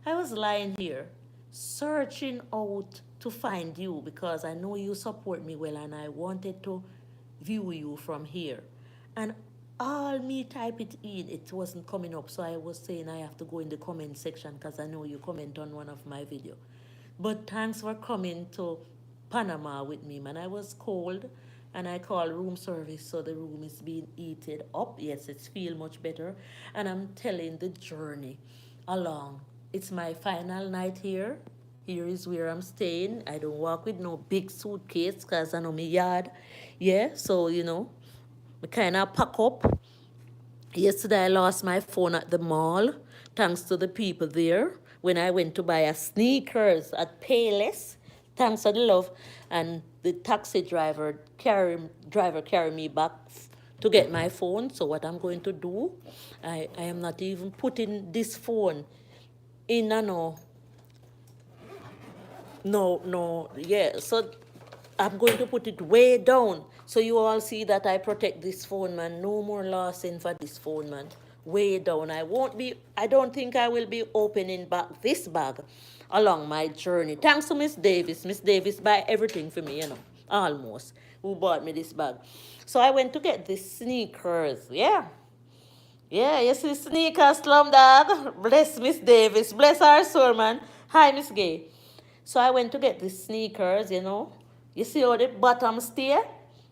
A: I was lying here searching out to find you because I know you support me well and I wanted to view you from here. And all me type it in, it wasn't coming up. So I was saying I have to go in the comment section because I know you comment on one of my video. But thanks for coming to Panama with me, man. I was cold and I called room service, so the room is being heated up. Yes, it's feel much better. And I'm telling the journey along. It's my final night here. Here is where I'm staying. I don't walk with no big suitcase because I know my yard. Yeah, so, I kind of pack up. Yesterday, I lost my phone at the mall, thanks to the people there. When I went to buy a sneakers at Payless, thanks to the love, and the taxi driver carry me back to get my phone. So what I'm going to do, I am not even putting this phone in so I'm going to put it way down so you all see that I protect this phone, man. No more losing for this phone, man. Way down. I don't think I will be opening back this bag along my journey. Thanks to Miss Davis. Miss Davis buy everything for me, almost, who bought me this bag. So I went to get these sneakers, yeah. Yeah, you see sneakers, Slumdog. Bless Miss Davis. Bless our soul, man. Hi, Miss Gay. So I went to get the sneakers, You see how the bottom stay?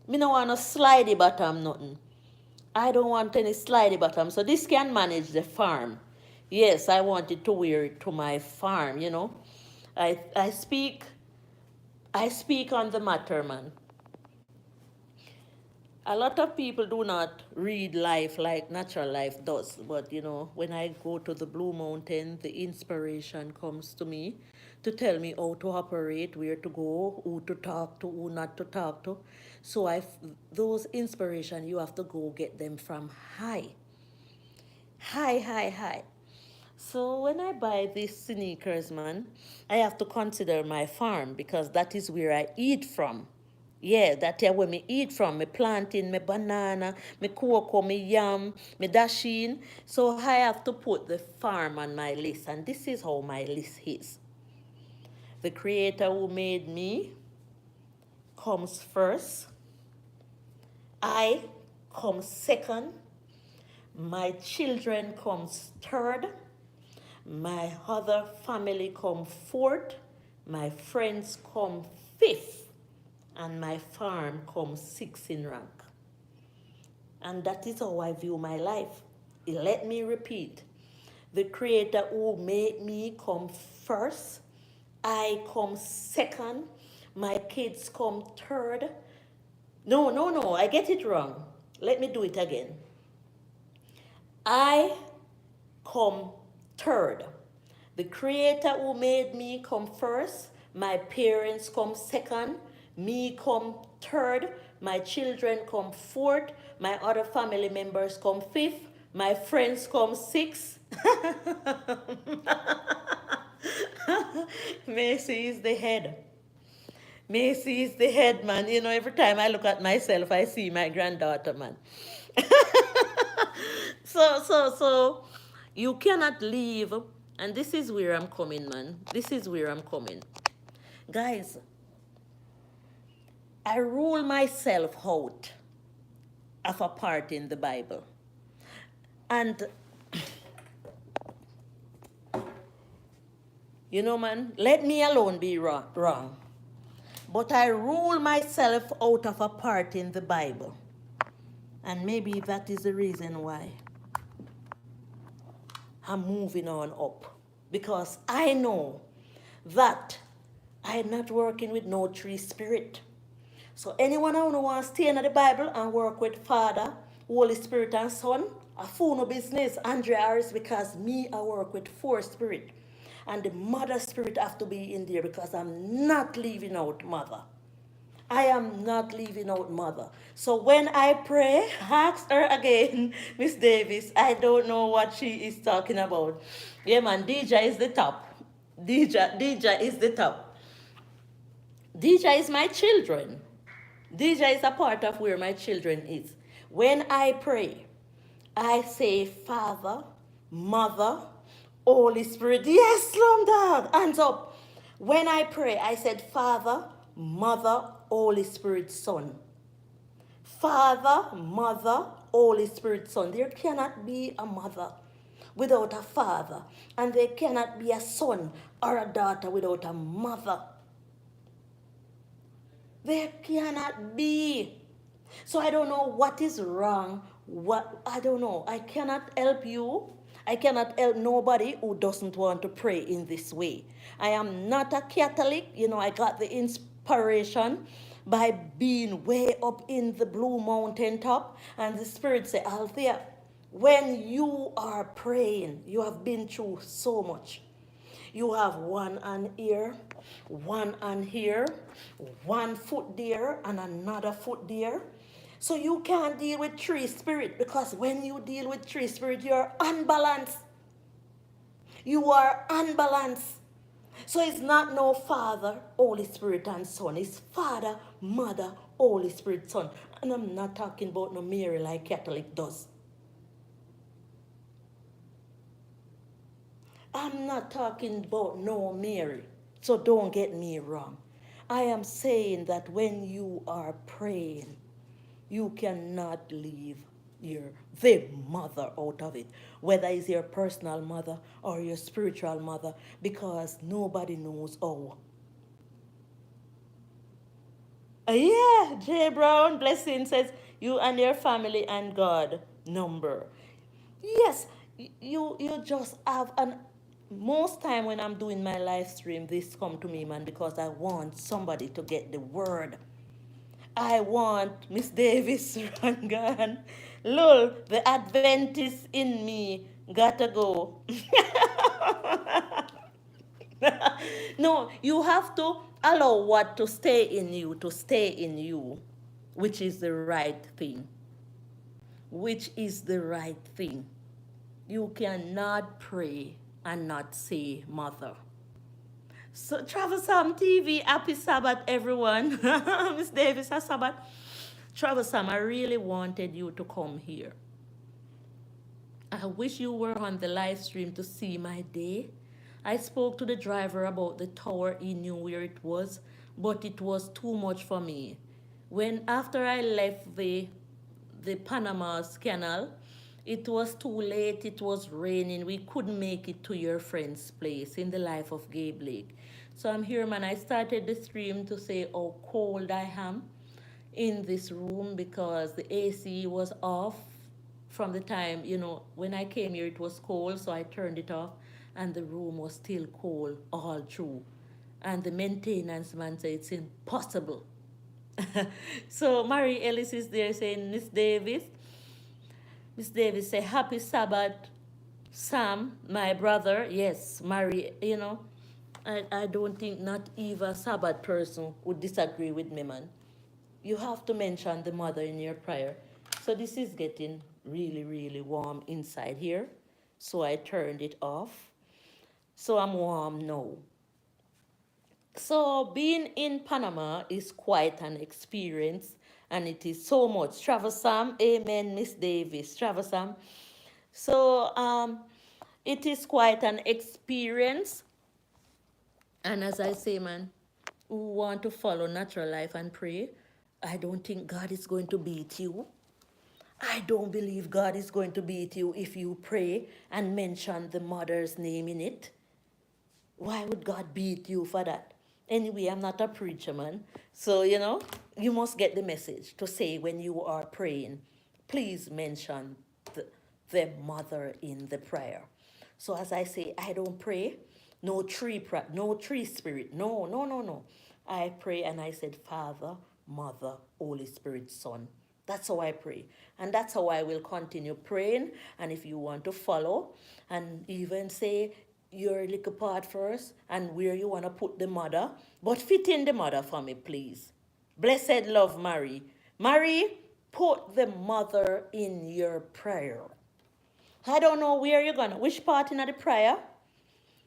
A: Me no want no slidey bottom, nothing. I don't want any slidey bottom. So this can manage the farm. Yes, I wanted to wear it to my farm, you know. I speak on the matter, man. A lot of people do not read life like natural life does, but you know, when I go to the Blue Mountain, the inspiration comes to me to tell me how to operate, where to go, who to talk to, who not to talk to. So those inspiration, you have to go get them from high. High, high, high. So when I buy these sneakers, man, I have to consider my farm because that is where I eat from. Yeah, that is where me eat from. Me planting, me banana, me cocoa, me yam, me dasheen. So I have to put the farm on my list. And this is how my list is. The creator who made me comes first. I come second. My children comes third. My other family come fourth, my friends come fifth, and my farm comes sixth in rank. And that is how I view my life. Let me repeat. The creator who made me come first, I come second, my kids come third. No, I get it wrong. Let me do it again. I come third. The creator who made me come first, my parents come second, me come third, my children come fourth, my other family members come fifth, my friends come sixth. Macy is the head. Macy is the head, man. You know, every time I look at myself, I see my granddaughter, man. So, you cannot leave, and this is where I'm coming, man. This is where I'm coming. Guys, I rule myself out of a part in the Bible. And, you know, man, let me alone be wrong. But I rule myself out of a part in the Bible. And maybe that is the reason why I'm moving on up. Because I know that I'm not working with no tree spirit. So anyone who wants to stay in the Bible and work with Father, Holy Spirit, and Son, I fool no business, Andrea Harris, because me, I work with 4 spirit. And the mother spirit have to be in there because I'm not leaving out mother. I am not leaving out mother. So when I pray, ask her again, Miss Davis. I don't know what she is talking about. Yeah, man, DJ is the top. DJ is the top. DJ is my children. DJ is a part of where my children is. When I pray, I say Father, Mother, Holy Spirit. Yes, Slum Dog, hands up. When I pray, I said Father, Mother, Holy Spirit, Son. Father, Mother, Holy Spirit, Son. There cannot be a mother without a father, and there cannot be a son or a daughter without a mother. There cannot be. So I don't know what is wrong. I don't know. I cannot help you. I cannot help nobody who doesn't want to pray in this way. I am not a Catholic. You know, I got the inspiration by being way up in the Blue Mountain top. And the Spirit said, Althea, when you are praying, you have been through so much. You have one hand here, one hand here, one foot there, and another foot there. So you can't deal with tree spirit, because when you deal with tree spirit, you're unbalanced. You are unbalanced. So it's not no Father, Holy Spirit, and Son. It's Father, Mother, Holy Spirit, Son. And I'm not talking about no Mary like Catholic does. I'm not talking about no Mary. So don't get me wrong. I am saying that when you are praying, you cannot leave the mother out of it, whether it's your personal mother or your spiritual mother, because nobody knows how. Yeah, Jay Brown, blessing says, you and your family and God number. Yes, you just have an most time when I'm doing my live stream, this come to me, man, because I want somebody to get the word. I want Miss Davis Rangan. Lol, the Adventist in me gotta go. No, you have to allow what to stay in you, which is the right thing. Which is the right thing. You cannot pray and not say mother. So Travel Sam TV, happy Sabbath, everyone. Miss Davis, a Sabbath. Travel Sam, I really wanted you to come here. I wish you were on the live stream to see my day. I spoke to the driver about the tower. He knew where it was, but it was too much for me. When after I left the Panama Canal, it was too late, it was raining, we couldn't make it to your friend's place in the life of Gabe Lake. So I'm here, man. I started the stream to say how cold I am in this room because the AC was off from the time, when I came here, it was cold, so I turned it off, and the room was still cold all through. And the maintenance man said it's impossible. So Mary Ellis is there saying, Miss Davis say, happy Sabbath, Sam, my brother. Yes, Mary, I don't think not even a Sabbath person would disagree with me, man. You have to mention the mother in your prayer. So this is getting really, really warm inside here. So I turned it off. So I'm warm now. So being in Panama is quite an experience, and it is so much. Travel Sam, amen, Miss Davis. Travel Sam. So it is quite an experience. And as I say, man, who want to follow natural life and pray, I don't think God is going to beat you. I don't believe God is going to beat you if you pray and mention the mother's name in it. Why would God beat you for that? Anyway, I'm not a preacher, man. So, you must get the message to say when you are praying, please mention the mother in the prayer. So as I say, I don't pray, no tree spirit. No, no, no, no. I pray and I said, Father, Mother, Holy Spirit, Son. That's how I pray. And that's how I will continue praying. And if you want to follow and even say your little part first and where you want to put the mother, but fit in the mother for me, please. Blessed love, Mary. Mary, put the mother in your prayer. I don't know where you're going to, which part in the prayer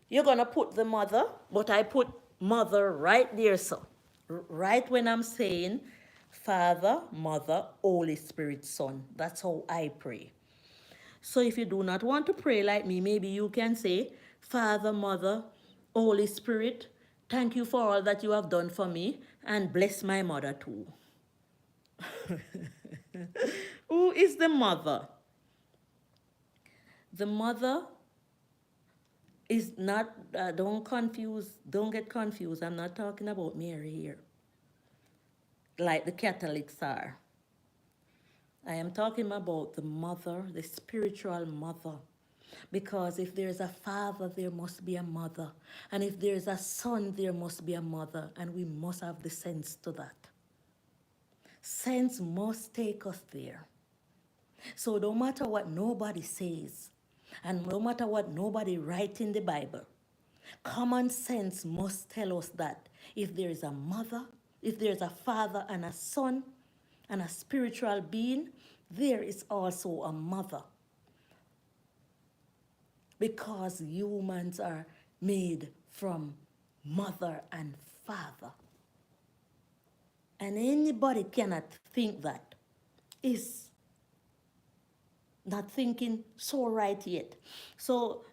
A: you're going to put the mother, but I put mother right there, so. Right when I'm saying Father, Mother, Holy Spirit, Son. That's how I pray. So if you do not want to pray like me, maybe you can say, Father, Mother, Holy Spirit, thank you for all that you have done for me, and bless my mother too. Who is the mother? The mother is not, don't get confused. I'm not talking about Mary here, like the Catholics are. I am talking about the mother, the spiritual mother. Because if there's a father, there must be a mother. And if there's a son, there must be a mother. And we must have the sense to that. Sense must take us there. So no matter what nobody says, and no matter what nobody writes in the Bible, common sense must tell us that if there is a mother, if there's a father and a son, and a spiritual being, there is also a mother. Because humans are made from mother and father. And anybody cannot think that is not thinking so right yet. So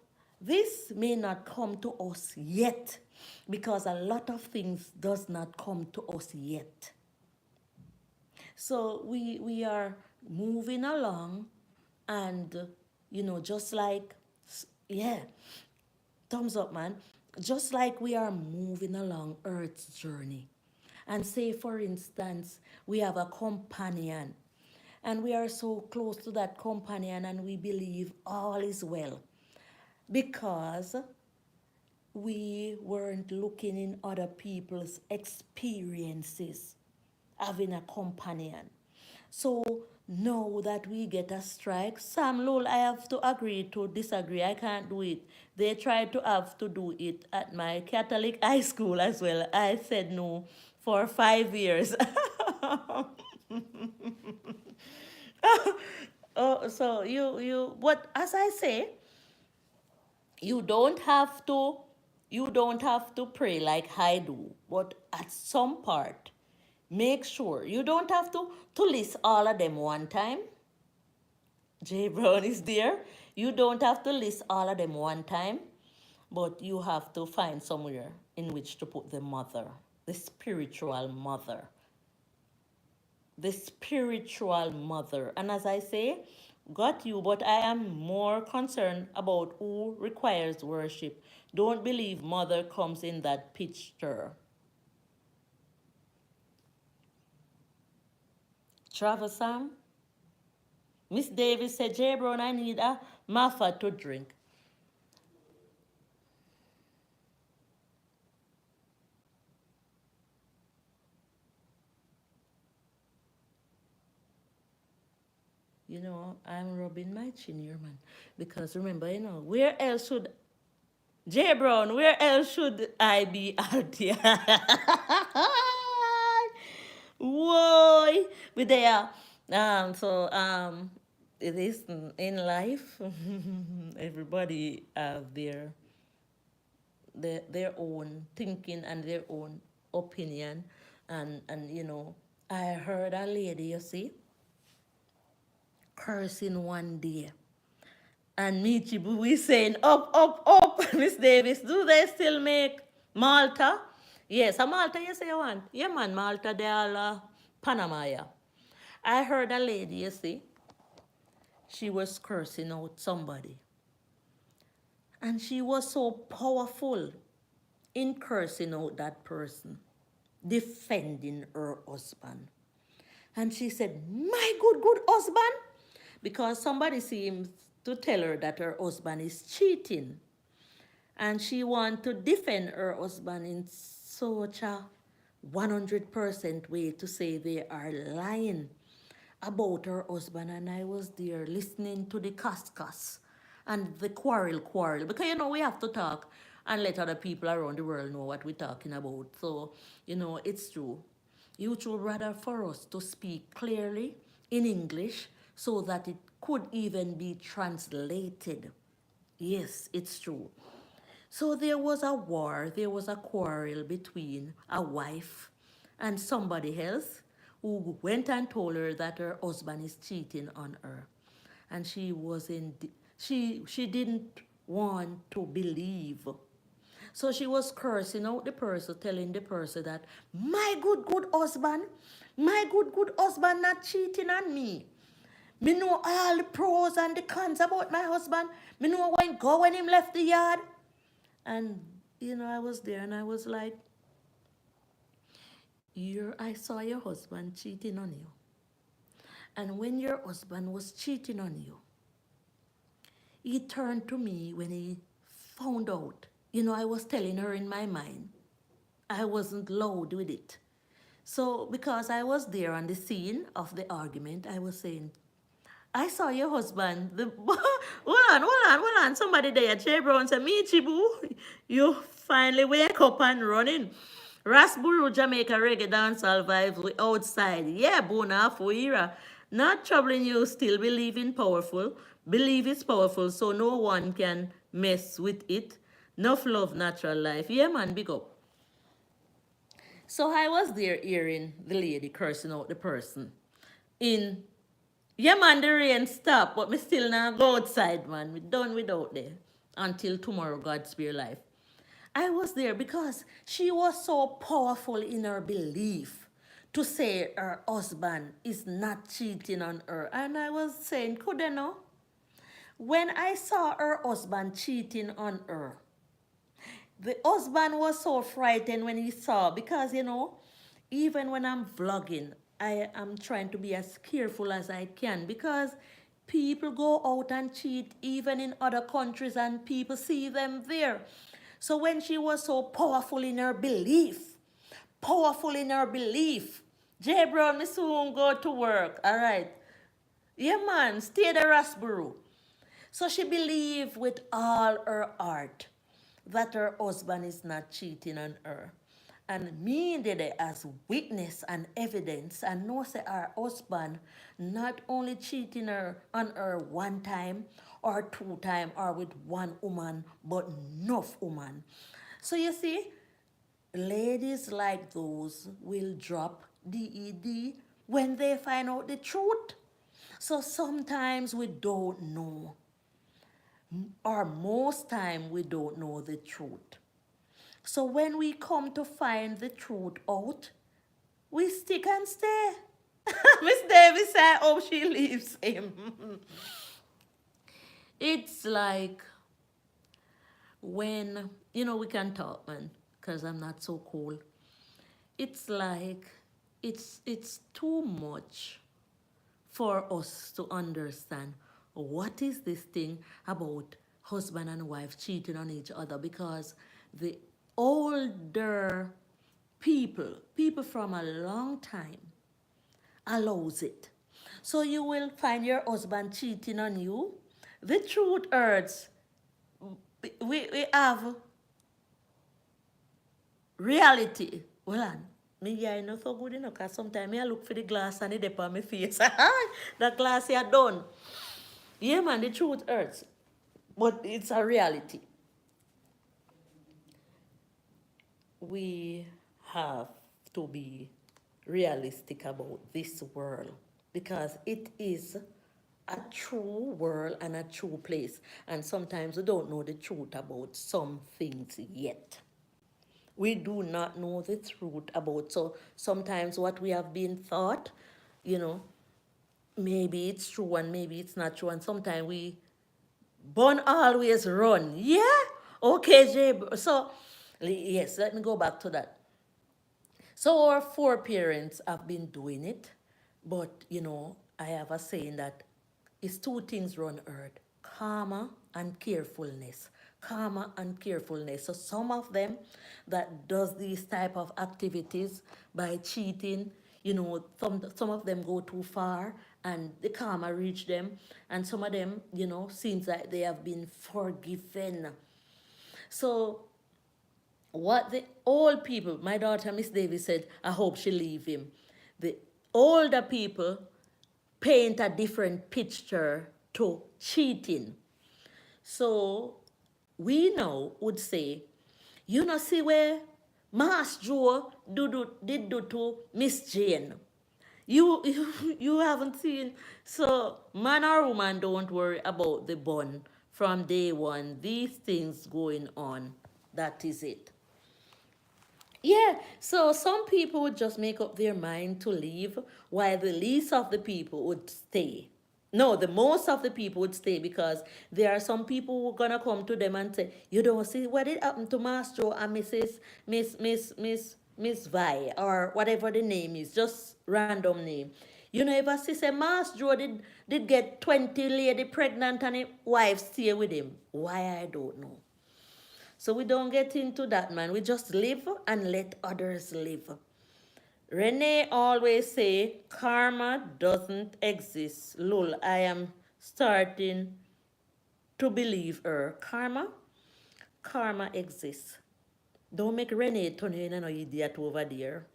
A: this may not come to us yet because a lot of things does not come to us yet. So we are moving along and, just like, yeah, thumbs up, man. Just like we are moving along Earth's journey. And say, for instance, we have a companion and we are so close to that companion and we believe all is well because we weren't looking in other people's experiences having a companion. So now that we get a strike, Sam Lowell, I have to agree to disagree. I can't do it. They tried to have to do it at my Catholic high school as well. I said no for 5 years. Oh, so but as I say, you don't have to pray like I do, but at some part, make sure you don't have to list all of them one time. J Brown is there. You don't have to list all of them one time, but you have to find somewhere in which to put the mother, the spiritual mother. The spiritual mother. And as I say, got you, but I am more concerned about who requires worship. Don't believe mother comes in that picture. Travel Sam? Miss Davis said, J Brown, I need a Maffa to drink. You know, I'm rubbing my chin here, man. Because remember, where else should J Brown, where else should I be Althea? Whoa, with there. It is in life. Everybody have their own thinking and their own opinion, and I heard a lady, you see, cursing one day. And Michibu is saying, up, up, up. Miss Davis, do they still make Malta? Yes, a Malta, you say you want? Yeah, man, Malta, they all Panamá, yeah. I heard a lady, you see, she was cursing out somebody. And she was so powerful in cursing out that person, defending her husband. And she said, my good, good husband, because somebody seems to tell her that her husband is cheating. And she wants to defend her husband in such a 100% way to say they are lying about her husband. And I was there listening to the cuss and the quarrel. Because, we have to talk and let other people around the world know what we're talking about. So, it's true. YouTube rather for us to speak clearly in English so that it could even be translated. Yes, it's true. So there was a war, there was a quarrel between a wife and somebody else who went and told her that her husband is cheating on her. And she was she didn't want to believe. So she was cursing out the person, telling the person that my good, good husband, not cheating on me. Me know all the pros and the cons about my husband. Me know when him left the yard. And, I was there and I was like, I saw your husband cheating on you. And when your husband was cheating on you, he turned to me when he found out. I was telling her in my mind. I wasn't loud with it. So because I was there on the scene of the argument, I was saying, I saw your husband. Hold on. Somebody there, J Brown said, me, Chibu, you finally wake up and running. Rasburu, Jamaica reggae dancehall vibes we outside. Yeah, Bona Fuira. Not troubling you, still believing powerful. Believe it's powerful, so no one can mess with it. Enough love, natural life. Yeah, man, big up. So I was there hearing the lady cursing out the person in yeah, man, the rain stop, but me still not go outside, man. We done without there until tomorrow, God spare life. I was there because she was so powerful in her belief to say her husband is not cheating on her. And I was saying, could I know? When I saw her husband cheating on her, the husband was so frightened when he saw, because, even when I'm vlogging, I am trying to be as careful as I can because people go out and cheat even in other countries and people see them there. So when she was so powerful in her belief, J. Brown, me soon go to work. All right. Yeah, man, stay the Rasboro. So she believed with all her heart that her husband is not cheating on her. And me did it as witness and evidence and know say her husband not only cheating her on her one time or two time or with one woman, but enough woman. So you see, ladies like those will drop DED when they find out the truth. So sometimes we don't know, or most time we don't know the truth. So when we come to find the truth out, we stick and stay. Miss Davis said, oh, she leaves him. It's like when, we can talk, man, because I'm not so cool. It's like it's too much for us to understand what is this thing about husband and wife cheating on each other, because the older people from a long time allows it. So you will find your husband cheating on you. The truth hurts. We have reality. Well, me I not so good enough because sometimes I look for the glass and it dip on my face. The glass here done. Yeah, man, the truth hurts. But it's a reality. We have to be realistic about this world because it is a true world and a true place. And sometimes we don't know the truth about some things yet. We do not know the truth about. So sometimes what we have been thought, you know, maybe it's true and maybe it's not true. And sometimes we born always run. Yeah? Okay, Jay. So, yes, let me go back to that. So our foreparents have been doing it, but I have a saying that it's two things run earth: karma and carefulness. Karma and carefulness. So some of them that does these type of activities by cheating, some of them go too far and the karma reach them, and some of them, seems like they have been forgiven. So what the old people, my daughter Miss Davis said, I hope she leave him. The older people paint a different picture to cheating. So we now would say, see where Mass Joe did do to Miss Jane. You haven't seen. So man or woman, don't worry about the bun from day one. These things going on. That is it. Yeah, so some people would just make up their mind to leave, while the least of the people would stay. No, the most of the people would stay because there are some people who are gonna come to them and say, "You don't see what did happen to Master and Mrs. Miss Vi or whatever the name is, just random name. If I say Master did get 20 lady pregnant and his wife stay with him. Why I don't know." So we don't get into that, man. We just live and let others live. Renee always say karma doesn't exist. Lul, I am starting to believe her. Karma exists. Don't make Renee turn you into an idiot over there.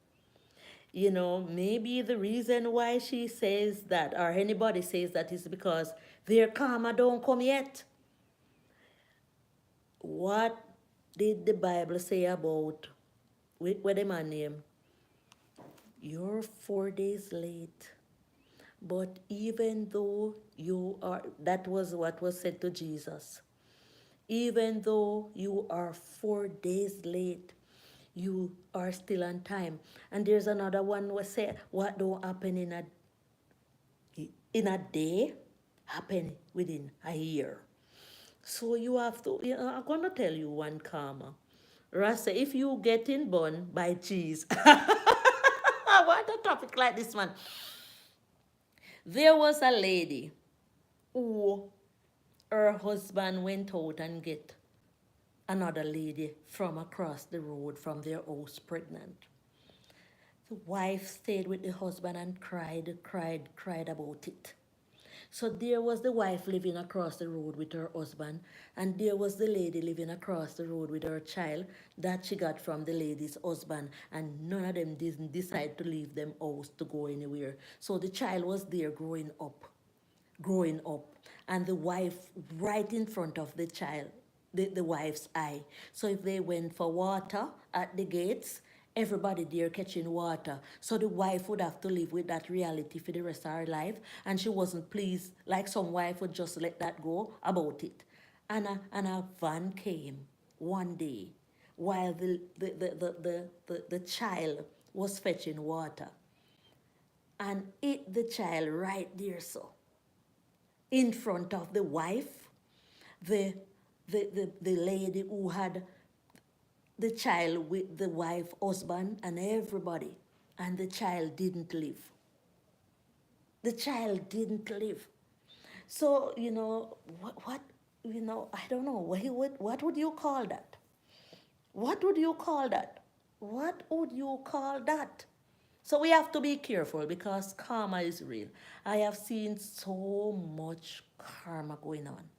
A: Maybe the reason why she says that or anybody says that is because their karma don't come yet. What did the Bible say about what the man name? You're 4 days late. But even though that was what was said to Jesus. Even though you are 4 days late, you are still on time. And there's another one where say, what don't happen in a day, happen within a year. So you have to, I'm going to tell you one karma. Rasta, if you getting born by cheese, What a topic like this, man. There was a lady who her husband went out and get another lady from across the road from their house pregnant. The wife stayed with the husband and cried about it. So there was the wife living across the road with her husband, and there was the lady living across the road with her child that she got from the lady's husband, and none of them didn't decide to leave them house to go anywhere. So the child was there growing up, and the wife right in front of the child, the wife's eye. So if they went for water at the gates, everybody there catching water. So the wife would have to live with that reality for the rest of her life, and she wasn't pleased, like some wife would just let that go about it. And a van came one day while the child was fetching water, and hit the child right there, so in front of the wife, the lady who had the child with the wife, husband, and everybody. And the child didn't live. The child didn't live. So, I don't know, what would you call that? What would you call that? What would you call that? So we have to be careful because karma is real. I have seen so much karma going on.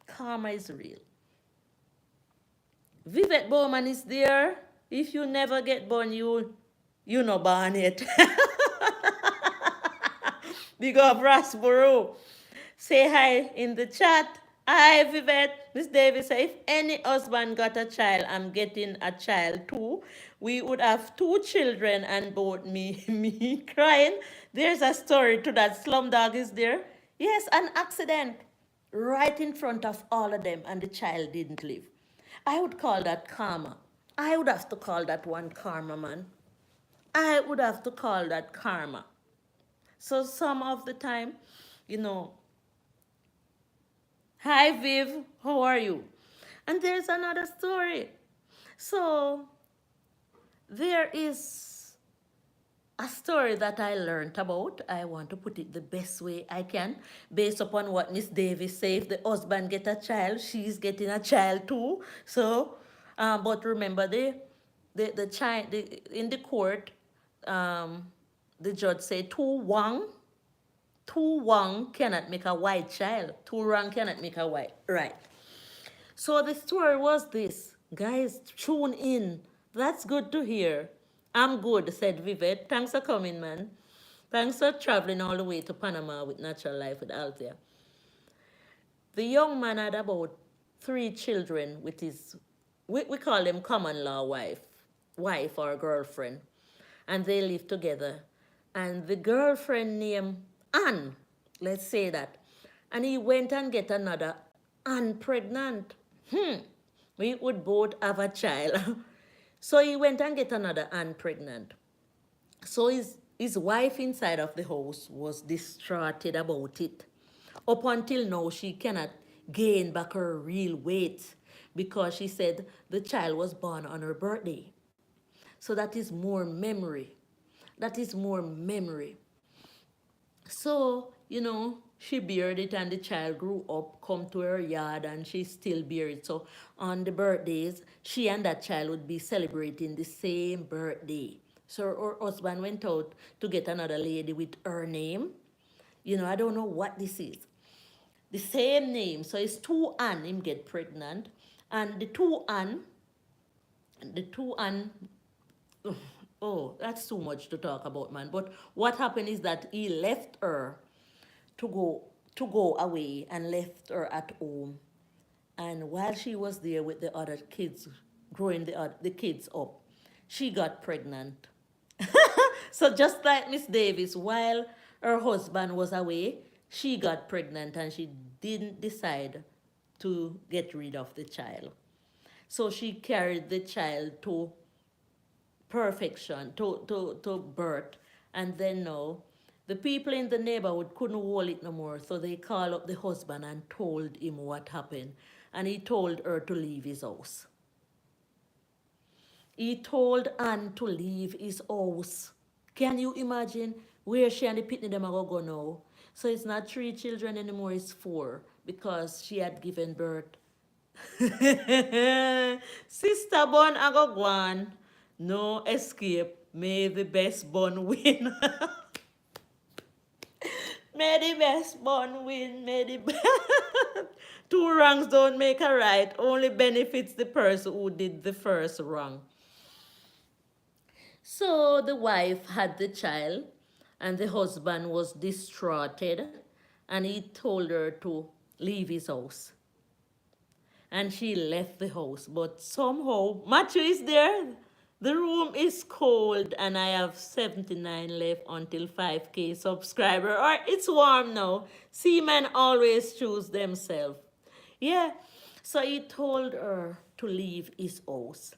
A: Karma is real. Vivette Bowman is there. If you never get born, you no born yet. Big up Rasborough. Say hi in the chat. Hi, Vivette. Miss Davis say, if any husband got a child, I'm getting a child too. We would have 2 children and both me crying. There's a story to that. Slumdog is there. Yes, an accident right in front of all of them, and the child didn't live. I would call that karma. I would have to call that one karma, man. I would have to call that karma. So some of the time, you know, hi Viv, how are you? And there's another story. So there is a story that I learned about. I want to put it the best way I can, based upon what Miss Davis said. If the husband get a child, she's getting a child too. So, but remember, the child in the court, the judge said two wrong cannot make a white child. Two wrong cannot make a white right. So the story was this. Guys, tune in. That's good to hear. I'm good, said Vivette. Thanks for coming, man. Thanks for traveling all the way to Panama with Natural Life with Althea. The young man had about 3 children with his, we call them common law wife or girlfriend. And they lived together. And the girlfriend named Anne, let's say that. And he went and get another Anne pregnant. We would both have a child. So he went and get another Anne pregnant. So his wife inside of the house was distraughted about it. Up until now, she cannot gain back her real weight because she said the child was born on her birthday. So that is more memory. That is more memory. So, she bared it and the child grew up, come to her yard, and she still bear it. So on the birthdays, she and that child would be celebrating the same birthday. So her husband went out to get another lady with her name. I don't know what this is. The same name. So it's 2 Ann, him get pregnant. And the 2 Ann, oh, that's too much to talk about, man. But what happened is that he left her to go away and left her at home. And while she was there with the other kids, growing the kids up, she got pregnant. So just like Miss Davis, while her husband was away, she got pregnant and she didn't decide to get rid of the child. So she carried the child to perfection, to birth. And then now, the people in the neighborhood couldn't hold it no more. So they called up the husband and told him what happened. And he told her to leave his house. He told Anne to leave his house. Can you imagine where she and the pitney them are go now? So it's not 3 children anymore, it's 4 because she had given birth. Sister Bun I go one. No escape. May the best bun win. May the best bun win. May the two wrongs don't make a right. Only benefits the person who did the first wrong. So the wife had the child, and the husband was distraughted, and he told her to leave his house. And she left the house, but somehow Matthew is there. The room is cold, and I have 79 left until 5K subscriber. Or it's warm now. Seamen always choose themselves. Yeah. So he told her to leave his house.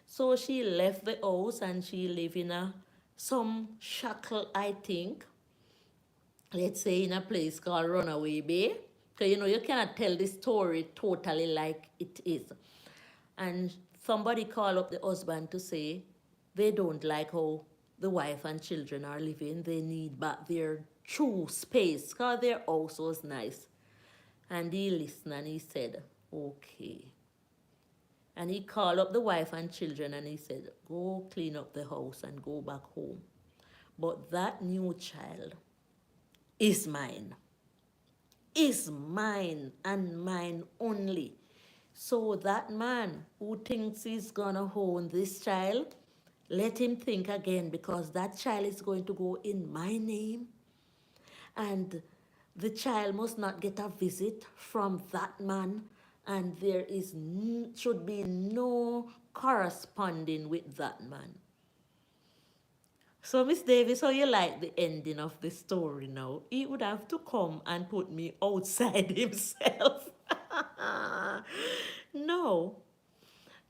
A: So she left the house and she lived in some shackle, I think. Let's say in a place called Runaway Bay. Because you cannot tell the story totally like it is. And somebody called up the husband to say they don't like how the wife and children are living. They need back their true space because their house was nice. And he listened and he said, okay. And he called up the wife and children and he said, go clean up the house and go back home. But that new child is mine. Is mine and mine only. So that man who thinks he's gonna own this child, let him think again, because that child is going to go in my name. And the child must not get a visit from that man, and there is should be no corresponding with that man. So, Miss Davis, how you like the ending of the story now? He would have to come and put me outside himself. No.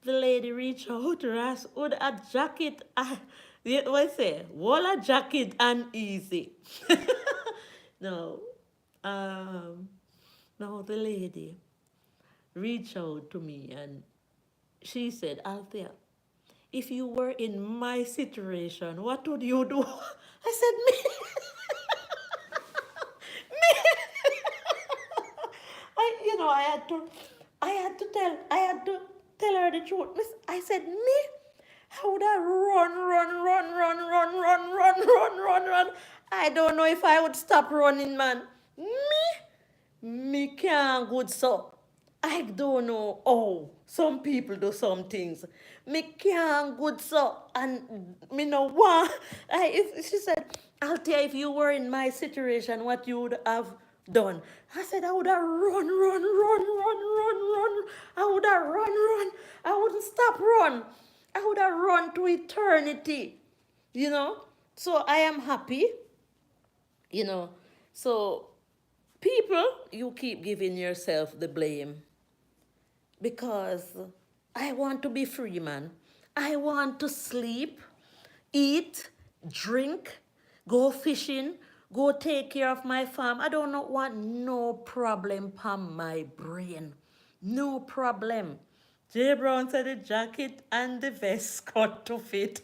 A: The lady reached out to us with a jacket. What I say? Walla jacket and easy. No. No, the lady reached out to me and she said, Althea, if you were in my situation, what would you do? I said, me. I had to tell her the truth. I said, me? I would have run. I don't know if I would stop running, man. Me can't good so. I don't know. Oh, some people do some things. Me can't good so. And me no want. She said, Althea, if you were in my situation, what you would have done? I said, I would have run. I would have run. I wouldn't stop run. I would have run to eternity. So I am happy. So people, you keep giving yourself the blame. Because I want to be free, man. I want to sleep, eat, drink, go fishing, go take care of my farm. I don't want no problem on my brain. No problem. Jay Brown said the jacket and the vest cut to fit.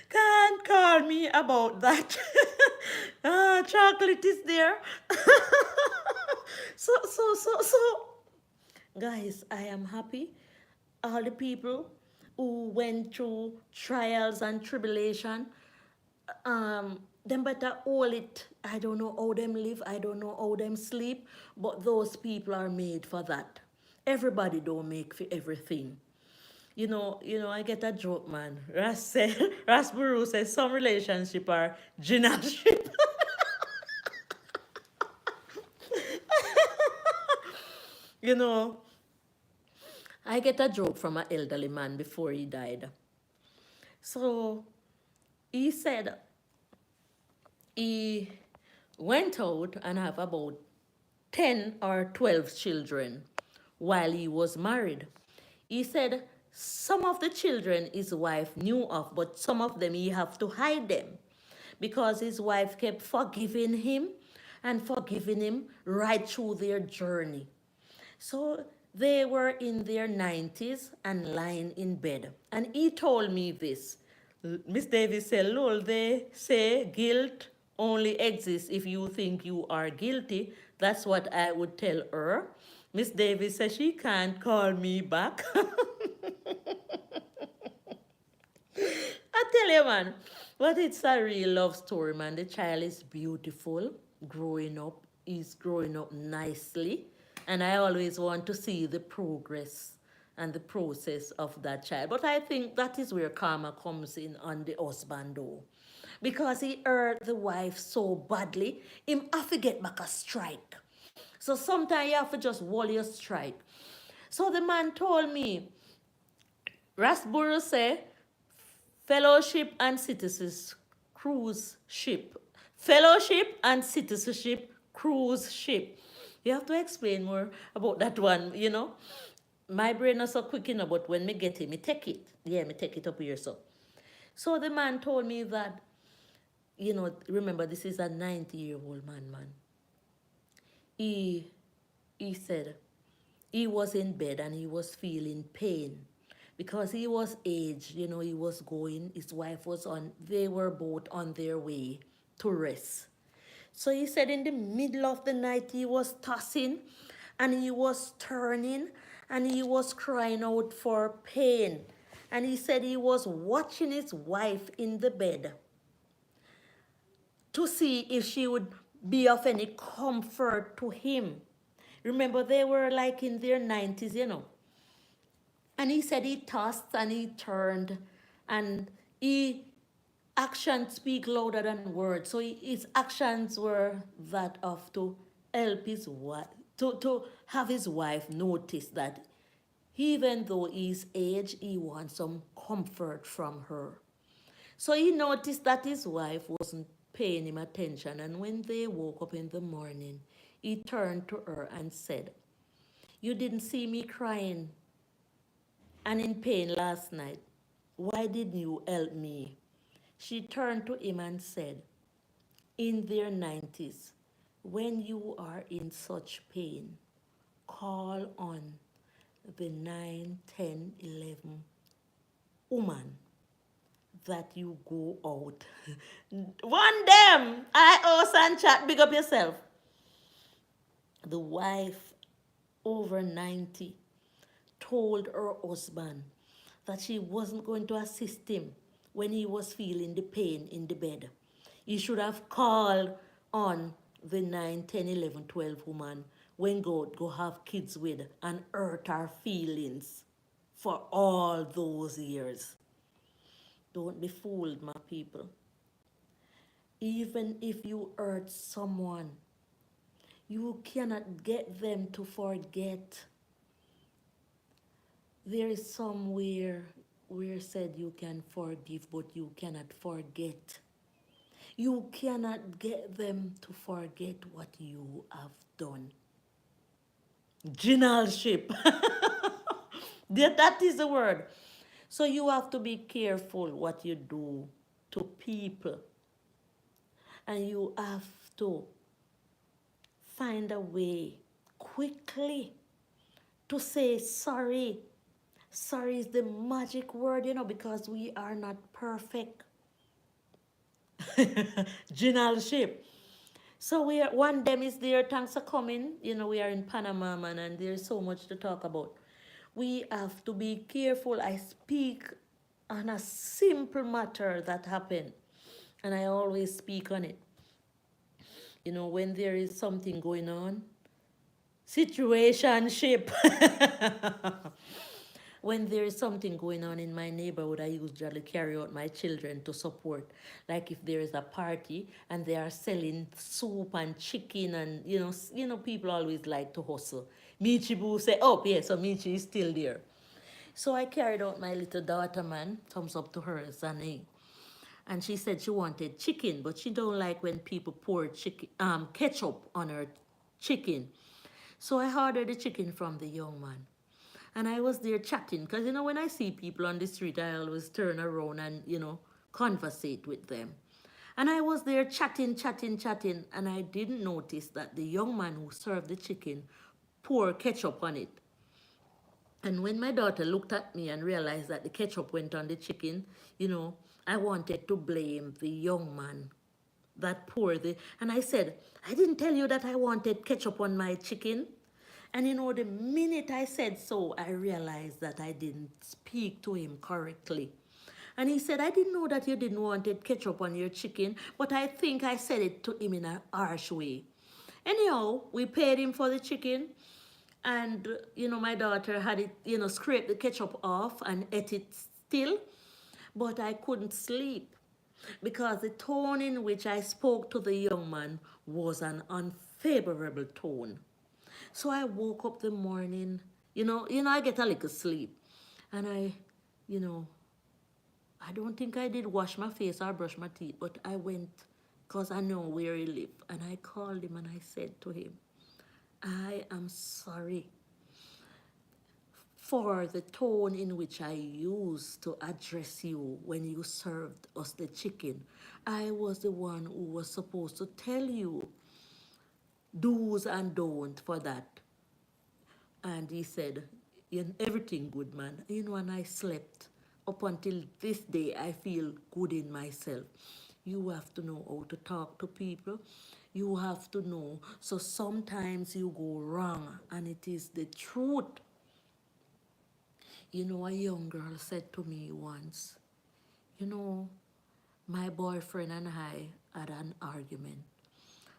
A: Can't call me about that. Chocolate is there. So. Guys, I am happy. All the people who went through trials and tribulation, them better hold it. I don't know how them live. I don't know how them sleep. But those people are made for that. Everybody don't make for everything. I get a joke, man. Ras Buru says some relationship are gymnaship. I get a joke from an elderly man before he died. So he said he went out and have about 10 or 12 children while he was married. He said some of the children his wife knew of, but some of them he have to hide them because his wife kept forgiving him right through their journey. So they were in their 90s and lying in bed. And he told me this. Miss Davis said, Lol, they say guilt only exists if you think you are guilty. That's what I would tell her. Miss Davis says she can't call me back. I tell you, man, but it's a real love story, man. The child is beautiful, growing up. He's growing up nicely. And I always want to see the progress and the process of that child. But I think that is where karma comes in on the husband, though. Because he hurt the wife so badly, him have to get back a strike. So sometimes you have to just wall your strike. So the man told me, Rasburu say, fellowship and citizenship cruise ship. Fellowship and citizenship cruise ship. You have to explain more about that one, you know. My brain is so quick, you know, but when me get it, me take it. Yeah, me take it up here, so. So the man told me that, you know, remember this is a 90-year-old man. He, he said he was in bed and he was feeling pain because he was aged, you know, he was going, his wife was on, they were both on their way to rest. So he said in the middle of the night he was tossing and he was turning and he was crying out for pain. And he said he was watching his wife in the bed to see if she would be of any comfort to him. Remember, they were like in their 90s, you know. And he said he tossed and he turned and he actions speak louder than words. So his actions were that of to help his wife, to have his wife notice that even though he's aged, he wants some comfort from her. So he noticed that his wife wasn't paying him attention. And when they woke up in the morning, he turned to her and said, "You didn't see me crying and in pain last night. Why didn't you help me?" She turned to him and said, "In their 90s, when you are in such pain, call on the 9, 10, 11 woman that you go out." One them, I owe Sanchat, big up yourself. The wife over 90 told her husband that she wasn't going to assist him when he was feeling the pain in the bed. He should have called on the 9, 10, 11, 12 woman when God go have kids with and hurt our feelings for all those years. Don't be fooled, my people. Even if you hurt someone, you cannot get them to forget. There is somewhere where said you can forgive, but you cannot forget. You cannot get them to forget what you have done. Generalship. That is the word. So you have to be careful what you do to people. And you have to find a way quickly to say sorry. Sorry is the magic word, you know, because we are not perfect. Generalship. So we are, one them is there. Thanks for coming. You know, we are in Panama, man, and there's so much to talk about. We have to be careful. I speak on a simple matter that happened, and I always speak on it. You know, when there is something going on, situationship. When there is something going on in my neighborhood, I usually carry out my children to support. Like if there is a party and they are selling soup and chicken and, you know, people always like to hustle. Michi Boo say, "Oh, yeah, so Michi is still there." So I carried out my little daughter, man, thumbs up to her, Zane. And she said she wanted chicken, but she don't like when people pour chicken, ketchup on her chicken. So I ordered the chicken from the young man. And I was there chatting, because, you know, when I see people on the street, I always turn around and, you know, conversate with them. And I was there chatting, and I didn't notice that the young man who served the chicken poured ketchup on it. And when my daughter looked at me and realized that the ketchup went on the chicken, you know, I wanted to blame the young man that poured the. And I said, I didn't tell you that I wanted ketchup on my chicken. And you know, the minute I said so, I realized that I didn't speak to him correctly. And he said, I didn't know that you didn't want it ketchup on your chicken, but I think I said it to him in a harsh way. Anyhow, we paid him for the chicken. And, you know, my daughter had it, you know, scraped the ketchup off and ate it still. But I couldn't sleep because the tone in which I spoke to the young man was an unfavorable tone. So I woke up the morning, I get a little sleep. And you know, I don't think I did wash my face or brush my teeth, but I went because I know where he lived. And I called him and I said to him, I am sorry for the tone in which I used to address you when you served us the chicken. I was the one who was supposed to tell you do's and don'ts for that. And he said, everything good, man. And I slept. Up until this day, I feel good in myself. You have to know how to talk to people. You have to know. So sometimes you go wrong, and it is the truth. A young girl said to me once, you know, my boyfriend and I had an argument,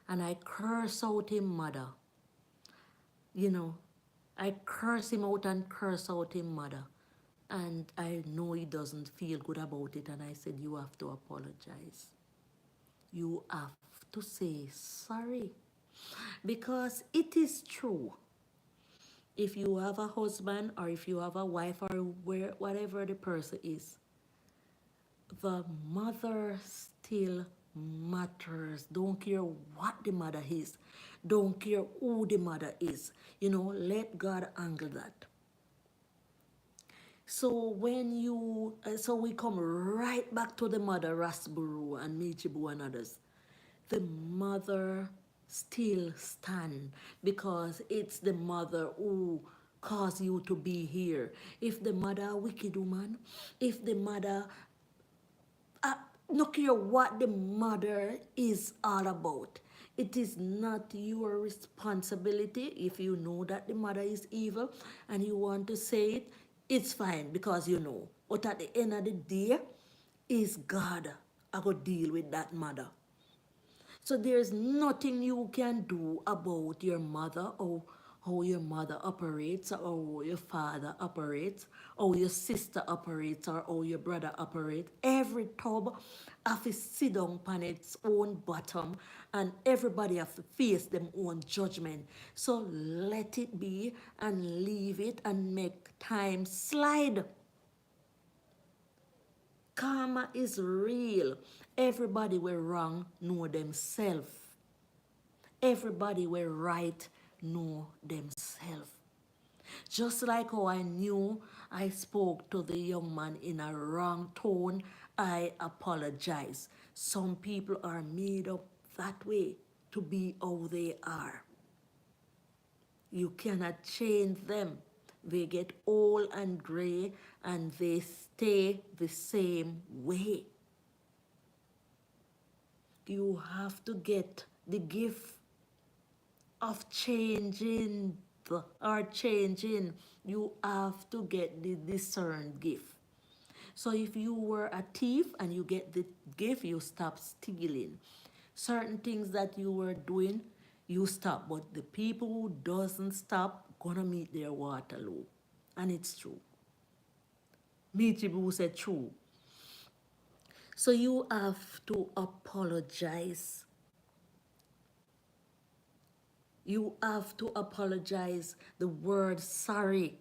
A: and I curse out him mother. I curse him out and curse out him mother. And I know he doesn't feel good about it. And I said, you have to apologize. You have to say sorry. Because it is true. If you have a husband or if you have a wife or whatever the person is, the mother still matters. Don't care what the mother is. Don't care who the mother is. Let God handle that. So so we come right back to the mother, Rasburu and Michibu and others. The mother still stand because it's the mother who caused you to be here. If the mother a wicked woman, if the mother, no care what the mother is all about, it is not your responsibility. If you know that the mother is evil and you want to say it, it's fine because you know. But at the end of the day, is God I go deal with that mother. So there's nothing you can do about your mother or how your mother operates or how your father operates or your sister operates or how your brother operates. Every tub have to sit down on its own bottom and everybody have to face them own judgment. So let it be and leave it and make time slide. Karma is real. Everybody will wrong know themselves. Everybody will right know themselves. Just like how I knew I spoke to the young man in a wrong tone, I apologize. Some people are made up that way to be how they are. You cannot change them. They get old and gray and they stay the same way. You have to get the gift of changing you have to get the discerned gift. So if you were a thief and you get the gift, you stop stealing. Certain things that you were doing, you stop. But the people who doesn't stop gonna meet their Waterloo. And it's true. Michibu said true. So you have to apologize. You have to apologize. The word sorry.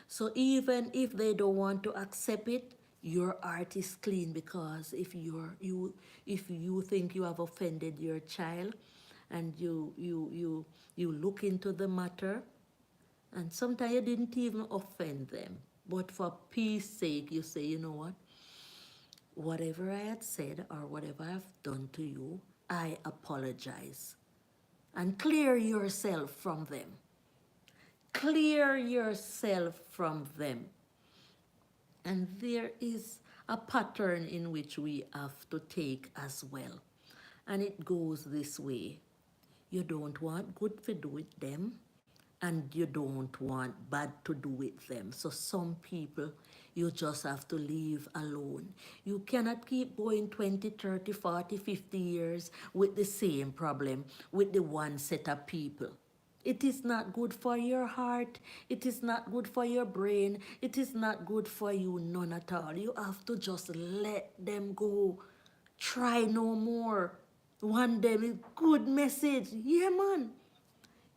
A: So even if they don't want to accept it, your heart is clean because if you think you have offended your child and you look into the matter and sometimes you didn't even offend them. But for peace sake, you say, you know what? Whatever I had said or whatever I've done to you, I apologize. And clear yourself from them. Clear yourself from them. And there is a pattern in which we have to take as well. And it goes this way. You don't want good to do with them, and you don't want bad to do with them. So some people you just have to leave alone. You cannot keep going 20, 30, 40, 50 years with the same problem, with the one set of people. It is not good for your heart. It is not good for your brain. It is not good for you, none at all. You have to just let them go. Try no more. One day with good message. Yeah, man.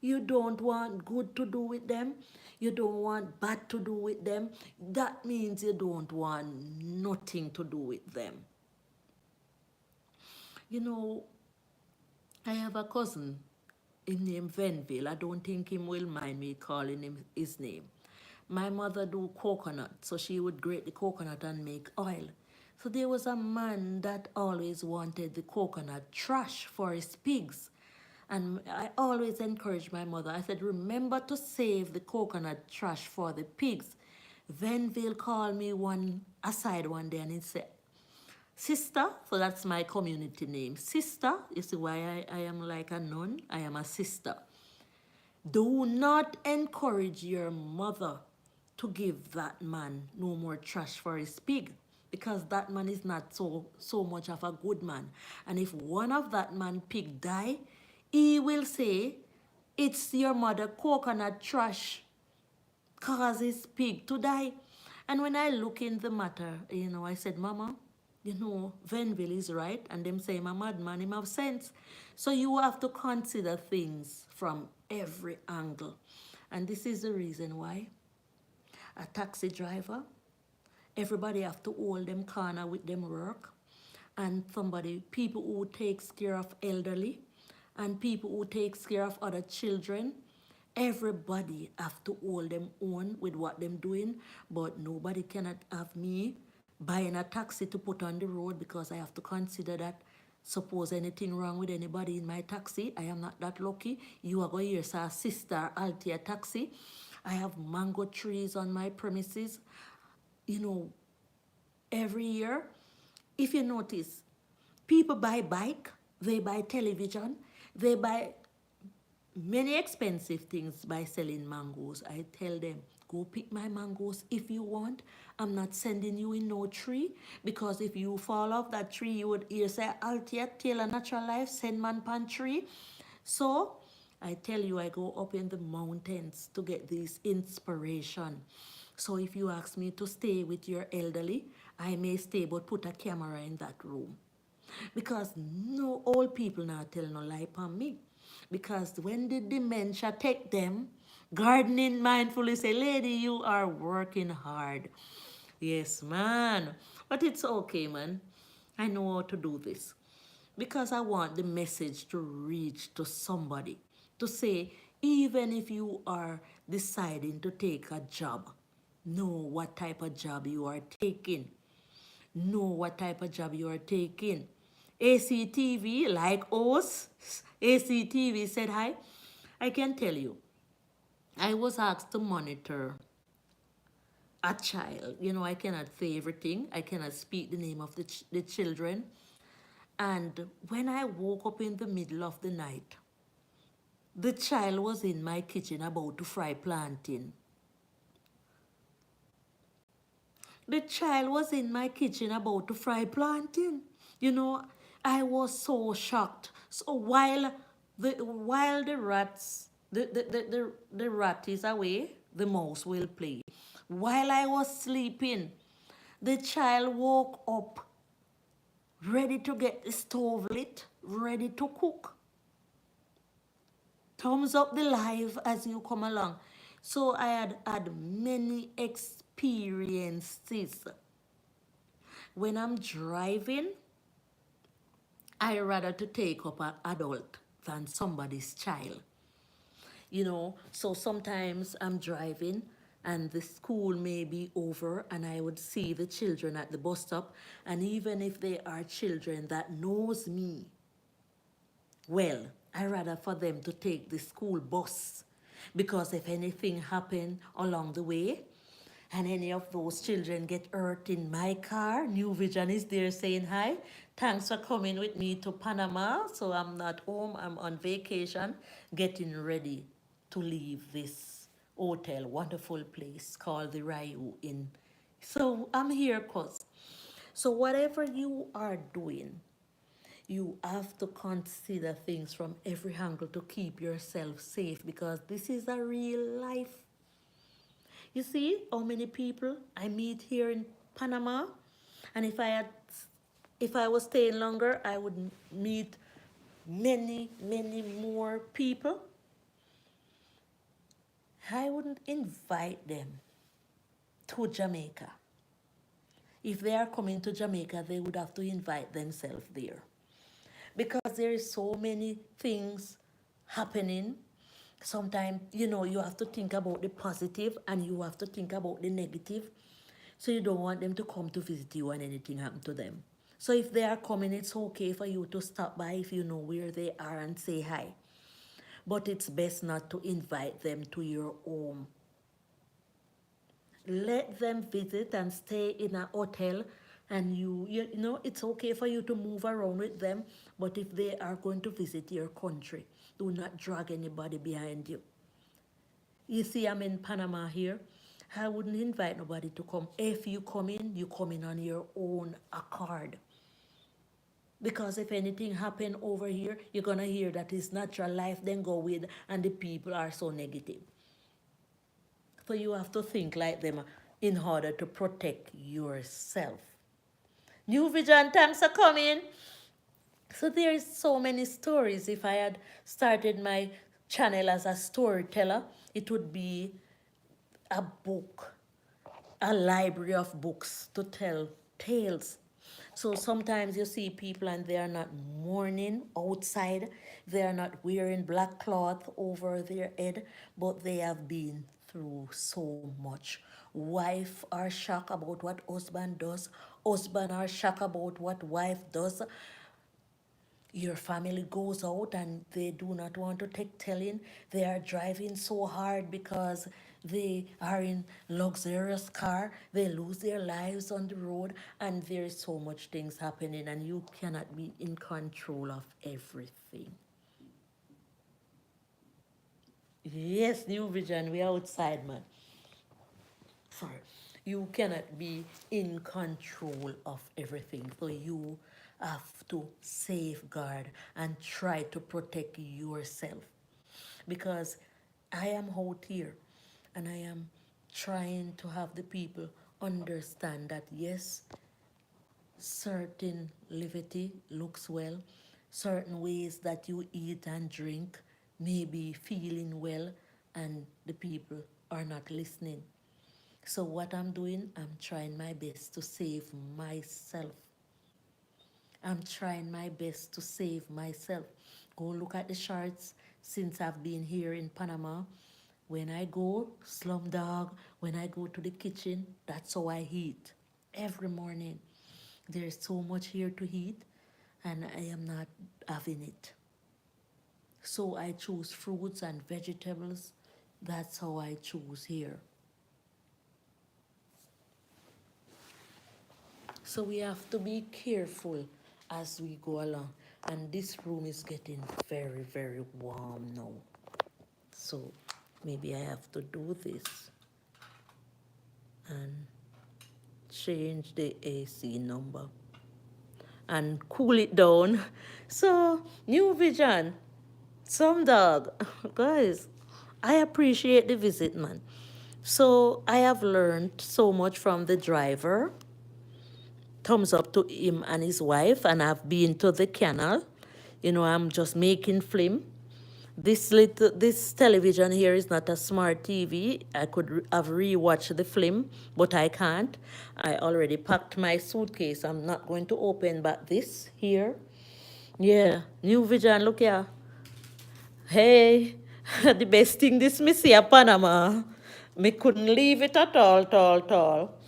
A: You don't want good to do with them. You don't want bad to do with them. That means you don't want nothing to do with them. You know, I have a cousin, him named Venville. I don't think him will mind me calling him his name. My mother do coconut, so she would grate the coconut and make oil. So there was a man that always wanted the coconut trash for his pigs. And I always encouraged my mother. I said, remember to save the coconut trash for the pigs. Venville called me one aside one day and he said, Sister, so that's my community name. Sister, you see why I am like a nun? I am a sister. Do not encourage your mother to give that man no more trash for his pig, because that man is not so much of a good man. And if one of that man pig die, he will say, it's your mother coconut trash causes pig to die. And when I look in the matter, I said, Mama, Venville is right, and them say I'm a madman, him have sense. So you have to consider things from every angle. And this is the reason why a taxi driver, everybody have to hold them corner with them work. And people who takes care of elderly, and people who takes care of other children, everybody have to hold them on with what them doing. But nobody cannot have me buying a taxi to put on the road, because I have to consider that suppose anything wrong with anybody in my taxi, I am not that lucky. You are going to hear say sister Althea taxi. I have mango trees on my premises. Every year, if you notice, people buy bike, they buy television, they buy many expensive things by selling mangoes. I tell them, go pick my mangoes if you want. I'm not sending you in no tree, because if you fall off that tree, you would hear say, Althea, Taylor Natural Life, send man pan tree. So I tell you, I go up in the mountains to get this inspiration. So if you ask me to stay with your elderly, I may stay, but put a camera in that room. Because no old people now tell no lie upon me. Because when the dementia take them, gardening mindfully say, lady, you are working hard. Yes, man. But it's okay, man. I know how to do this. Because I want the message to reach to somebody. To say, even if you are deciding to take a job, know what type of job you are taking. Know what type of job you are taking. ACTV, like us, ACTV said hi. I can tell you, I was asked to monitor a child. I cannot say everything. I cannot speak the name of the children. And when I woke up in the middle of the night, the child was in my kitchen about to fry plantain. The child was in my kitchen about to fry plantain. I was so shocked. So while the rats, the rat is away, the mouse will play. While I was sleeping, the child woke up, ready to get the stove lit, ready to cook. Thumbs up the live as you come along. So I had many experiences. When I'm driving, I rather to take up an adult than somebody's child. So sometimes I'm driving and the school may be over, and I would see the children at the bus stop, and even if they are children that knows me well, I rather for them to take the school bus, Because if anything happen along the way, and any of those children get hurt in my car, New Vision is there saying hi. Thanks for coming with me to Panama. So I'm not home, I'm on vacation, getting ready to leave this hotel, wonderful place called the Ryu Inn. So I'm here, cause. So whatever you are doing, you have to consider things from every angle to keep yourself safe, because this is a real life. You see how many people I meet here in Panama, and if I was staying longer, I would meet many, many more people. I wouldn't invite them to Jamaica. If they are coming to Jamaica, they would have to invite themselves there, because there is so many things happening. Sometimes, you have to think about the positive and you have to think about the negative. So you don't want them to come to visit you and anything happen to them. So if they are coming, it's okay for you to stop by if you know where they are and say hi. But it's best not to invite them to your home. Let them visit and stay in a hotel, and it's okay for you to move around with them. But if they are going to visit your country, do not drag anybody behind you. You see, I'm in Panama here. I wouldn't invite nobody to come. If you come in on your own accord. Because if anything happen over here, you're gonna hear that it's natural life, then go with, and the people are so negative. So you have to think like them in order to protect yourself. New Vision, thanks for coming. So there is so many stories. If I had started my channel as a storyteller, it would be a book, a library of books to tell tales. So sometimes you see people and they are not mourning outside, they are not wearing black cloth over their head, but they have been through so much. Wife are shocked about what husband does, husband are shocked about what wife does. Your family goes out and they do not want to take telling. They are driving so hard because they are in luxurious car. They lose their lives on the road, and there is so much things happening, and you cannot be in control of everything. Yes, New Vision, we outside, man. Sorry. You cannot be in control of everything. So you have to safeguard and try to protect yourself. Because I am out here and I am trying to have the people understand that yes, certain levity looks well, certain ways that you eat and drink may be feeling well, and the people are not listening. So what I'm doing, I'm trying my best to save myself. I'm trying my best to save myself. Go look at the charts since I've been here in Panama. When I go slum dog, when I go to the kitchen, that's how I eat every morning. There's so much here to eat, and I am not having it. So I choose fruits and vegetables. That's how I choose here. So we have to be careful as we go along. And this room is getting very, very warm now. So maybe I have to do this and change the AC number and cool it down. So, New Vision, some dog, guys, I appreciate the visit, man. So I have learned so much from the driver. Thumbs up to him and his wife, and I've been to the canal. I'm just making film. This television here is not a smart TV. I could have rewatched the film, but I can't. I already packed my suitcase. I'm not going to open back this here. Yeah, New Vision, look here. Hey, the best thing this me see at Panama. Me couldn't leave it at all.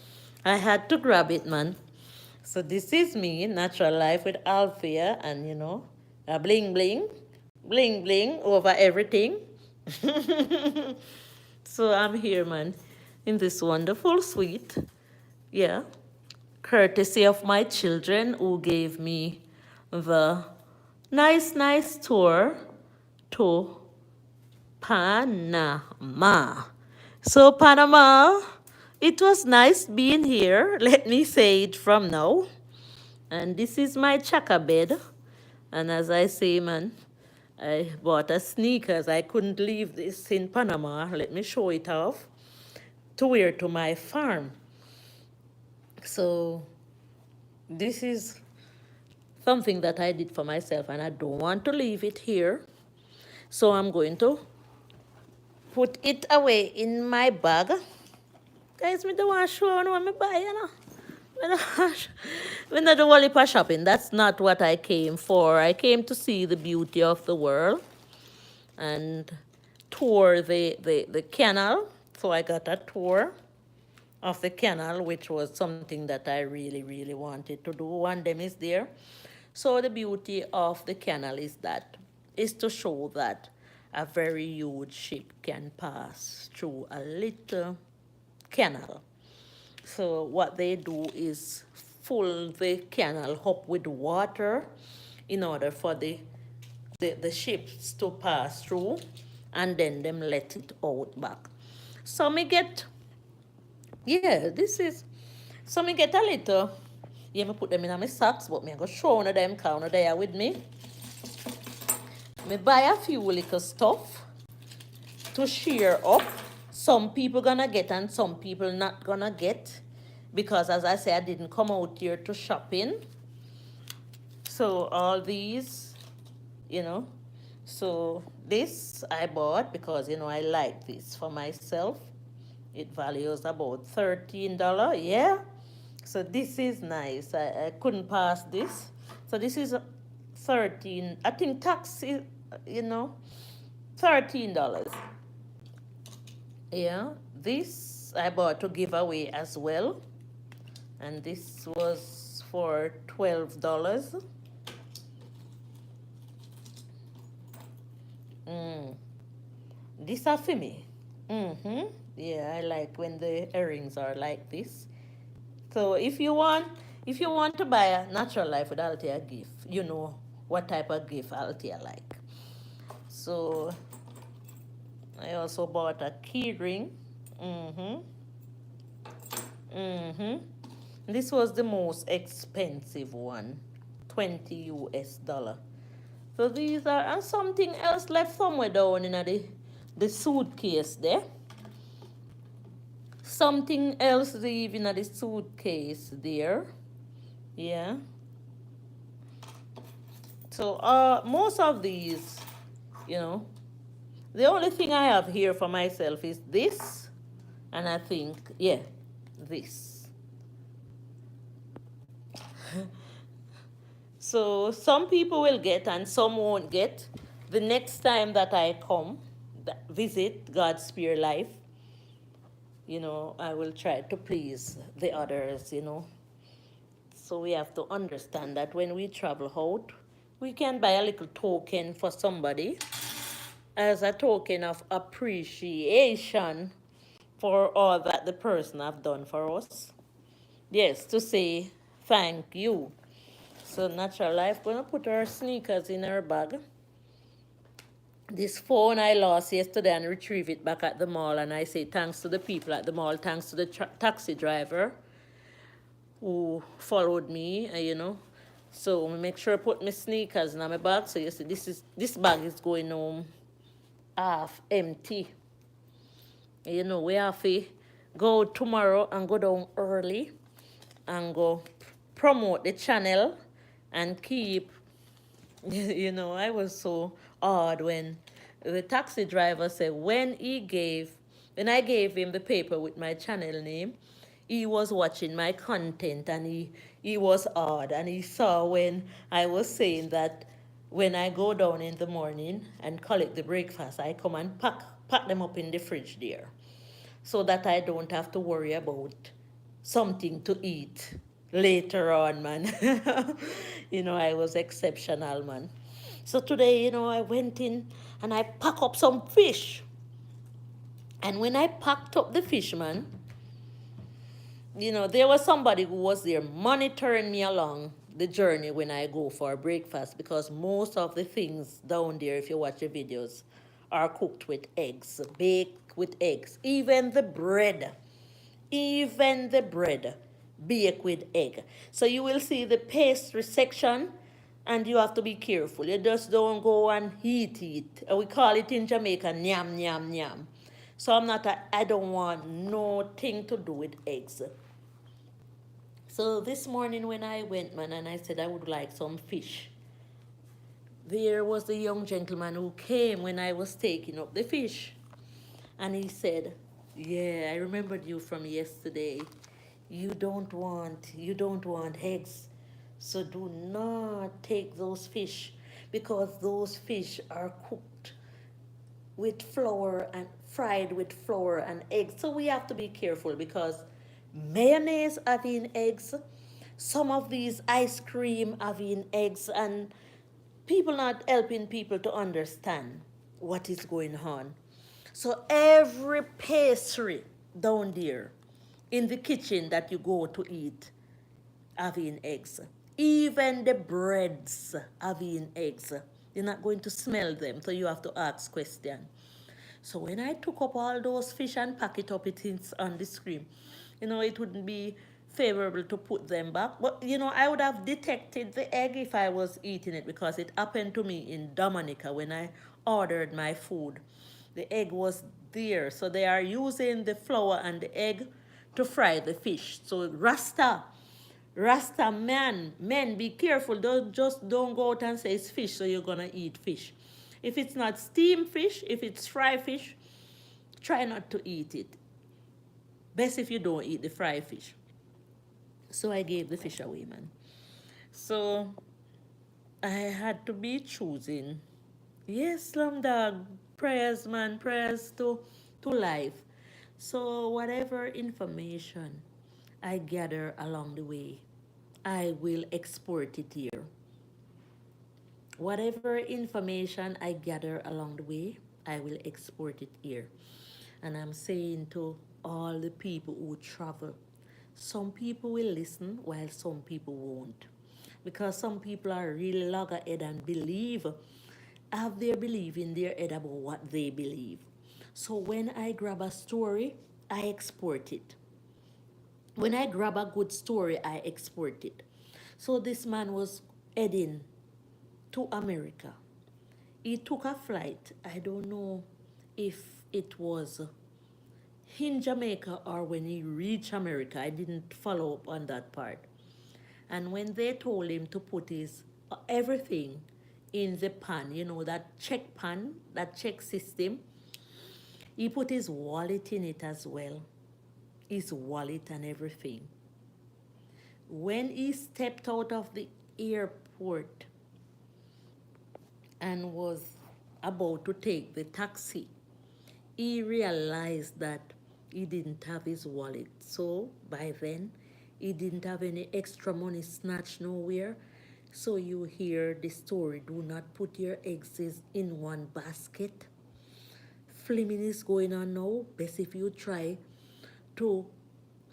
A: I had to grab it, man. So this is me, natural life with Althea, and a bling bling over everything. So I'm here, man, in this wonderful suite. Yeah. Courtesy of my children who gave me the nice tour to Panama. So, Panama, it was nice being here. Let me say it from now. And this is my chaka bed. And as I say, man, I bought a sneakers. I couldn't leave this in Panama. Let me show it off to wear to my farm. So this is something that I did for myself, and I don't want to leave it here. So I'm going to put it away in my bag. Guys, me don't want to show you what I buy, you know. We're not do only for shopping. That's not what I came for. I came to see the beauty of the world and tour the canal. So I got a tour of the canal, which was something that I really wanted to do. One of them is there. So the beauty of the canal is to show that a very huge ship can pass through a little canal. So what they do is fill the canal up with water in order for the ships to pass through, and then them let it out back. So me get, yeah, this is, so me get a little, yeah, me put them in my socks, but me go show one of them because they are with me. Me buy a few little stuff to share up. Some people gonna get and some people not gonna get, because as I said, I didn't come out here to shopping. So all these, you know, so this I bought because, you know, I like this for myself. It values about $13. Yeah. So this is nice. I couldn't pass this. So this is 13. I think tax is, you know, $13. Yeah. This I bought to give away as well. And this was for $12. These are for me. Yeah, I like when the earrings are like this. So if you want to buy a natural life with Althea gift, you know what type of gift Althea like. So I also bought a key ring. This was the most expensive one, $20 US. So these are, and something else left somewhere down in the suitcase there. Something else leaving in the suitcase there. Yeah. So most of these, you know, the only thing I have here for myself is this, and I think, yeah, this. So some people will get and some won't get. The next time that I come, visit God's Spear Life, you know, I will try to please the others, you know. So we have to understand that when we travel out, we can buy a little token for somebody as a token of appreciation for all that the person have done for us. Yes, to say thank you. So Natural Life gonna put her sneakers in her bag. This phone I lost yesterday and retrieve it back at the mall, and I say thanks to the people at the mall, thanks to the taxi driver who followed me, you know. So I make sure I put my sneakers in my bag. So you see, this bag is going home half empty. You know, we have to go tomorrow and go down early and go promote the channel and keep, you know, I was so odd when the taxi driver said when I gave him the paper with my channel name, he was watching my content and he was odd, and he saw when I was saying that when I go down in the morning and collect the breakfast, I come and pack them up in the fridge there so that I don't have to worry about something to eat later on, man. You know, I was exceptional, man. So today, I went in and I packed up some fish. And when I packed up the fish, man, there was somebody who was there monitoring me along the journey when I go for breakfast, because most of the things down there, if you watch the videos, are cooked with eggs, baked with eggs. Even the bread baked with egg. So you will see the pastry section, and you have to be careful. You just don't go and heat it. We call it in Jamaica, nyam, nyam, nyam. So I don't want nothing to do with eggs. So this morning when I went, man, and I said I would like some fish, there was the young gentleman who came when I was taking up the fish. And he said, yeah, I remembered you from yesterday. You don't want eggs. So do not take those fish, because those fish are cooked with flour and fried with flour and eggs. So we have to be careful, because mayonnaise having eggs, some of these ice cream having eggs, and people not helping people to understand what is going on. So every pastry down there in the kitchen that you go to eat having eggs. Even the breads having eggs. You're not going to smell them, so you have to ask question. So when I took up all those fish and pack it up, it is on the screen. It wouldn't be favorable to put them back. But, I would have detected the egg if I was eating it, because it happened to me in Dominica when I ordered my food. The egg was there. So they are using the flour and the egg to fry the fish. So Rasta men, be careful. Don't go out and say it's fish, so you're gonna eat fish. If it's not steamed fish, if it's fried fish, try not to eat it. Best if you don't eat the fried fish. So I gave the fish away, man. So I had to be choosing. Yes, slum dog. Prayers, man. Prayers to life. So whatever information I gather along the way, I will export it here. Whatever information I gather along the way, I will export it here. And I'm saying to all the people who travel, some people will listen while some people won't. Because some people are really loggerhead and have their belief in their head about what they believe. So when I grab a story, I export it. When I grab a good story, I export it. So this man was heading to America. He took a flight. I don't know if it was in Jamaica or when he reached America. I didn't follow up on that part. And when they told him to put his everything in the pan, that check pan, that check system, he put his wallet in it as well. His wallet and everything. When he stepped out of the airport and was about to take the taxi, he realized that he didn't have his wallet. So by then, he didn't have any extra money snatched nowhere. So you hear the story, do not put your eggs in one basket. Filming is going on now. Best if you try to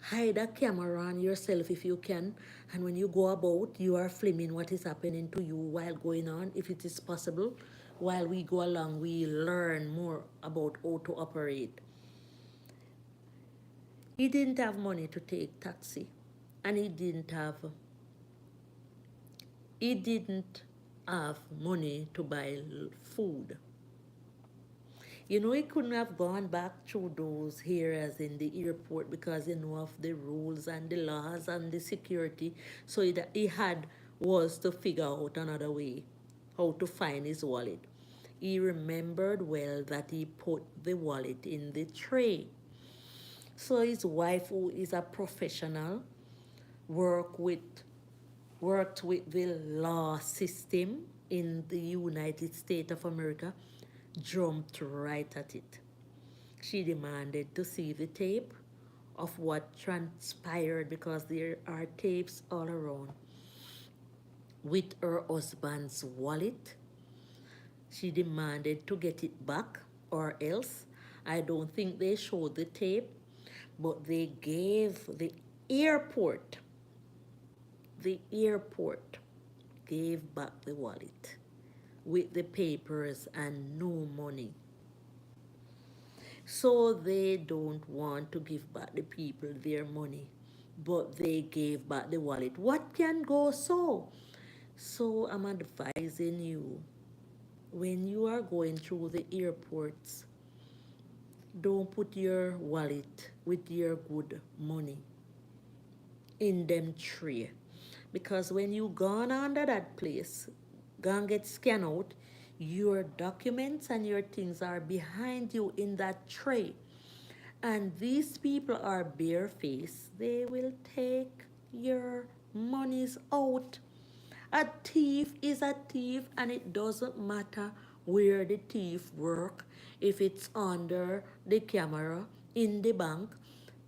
A: hide a camera on yourself if you can, and when you go about, you are filming what is happening to you while going on, if it is possible. While we go along, we learn more about how to operate. He didn't have money to take taxi, and he didn't have money to buy food. He couldn't have gone back through those areas in the airport, because of the rules and the laws and the security. So he had was to figure out another way how to find his wallet. He remembered well that he put the wallet in the tray. So his wife, who is a professional, worked with the law system in the United States of America, jumped right at it. She demanded to see the tape of what transpired, because there are tapes all around, with her husband's wallet She demanded to get it back, or else. I don't think they showed the tape, but they gave airport, the airport gave back the wallet with the papers and no money. So they don't want to give back the people their money, but they gave back the wallet. What can go so? So I'm advising you, when you are going through the airports, don't put your wallet with your good money in them tray. Because when you gone under that place, gone get scanned out, your documents and your things are behind you in that tray. And these people are barefaced. They will take your monies out. A thief is a thief, and it doesn't matter where the thief work, if it's under the camera, in the bank.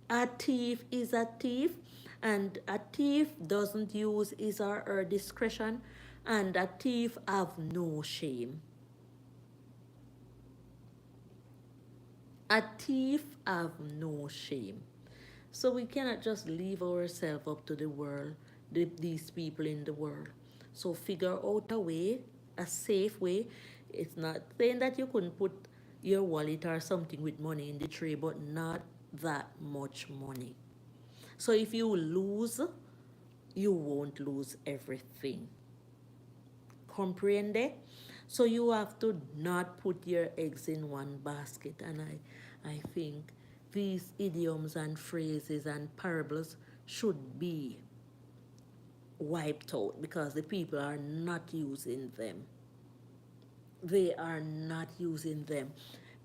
A: A thief is a thief, and a thief doesn't use his or her discretion, and a thief have no shame. A thief have no shame. So we cannot just leave ourselves up to the world, these people in the world. So figure out a way, a safe way. It's not saying that you couldn't put your wallet or something with money in the tray, but not that much money. So if you lose, you won't lose everything. Comprende? So you have to not put your eggs in one basket. And I think these idioms and phrases and parables should be wiped out because the people are not using them. They are not using them.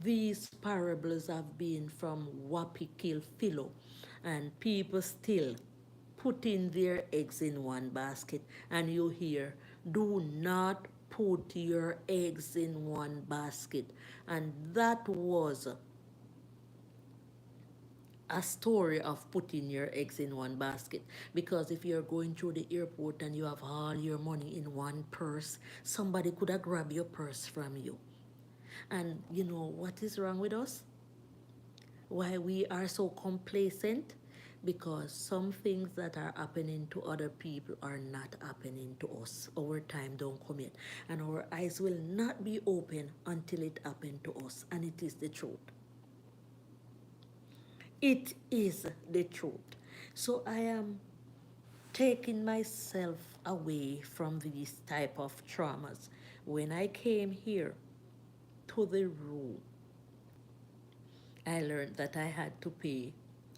A: These parables have been from Wapi Kill Philo, and people still putting their eggs in one basket. And you hear, do not put your eggs in one basket. And that was a story of putting your eggs in one basket, because if you're going through the airport and you have all your money in one purse, somebody could have grabbed your purse from you. And you know what is wrong with us? Why we are so complacent? Because some things that are happening to other people are not happening to us. Our time don't come yet, and our eyes will not be open until it happened to us. And it is the truth. It is the truth. So I am taking myself away from these type of traumas. When I came here to the room, I learned that I had to pay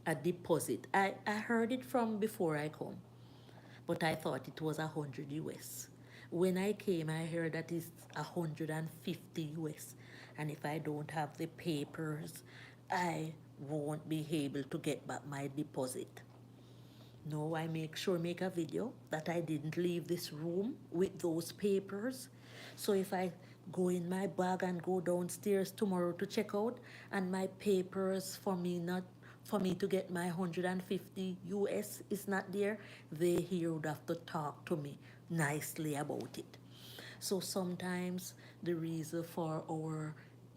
A: a deposit. I heard it from before I come, but I thought it was 100 US. When I came, I heard that it's 150 US. And if I don't have the papers, I won't be able to get back my deposit. No, I make a video that I didn't leave this room with those papers. So if I go in my bag and go downstairs tomorrow to check out, and my papers for me to get my 150 US is not there, they here would have to talk to me nicely about it. So sometimes the reason for our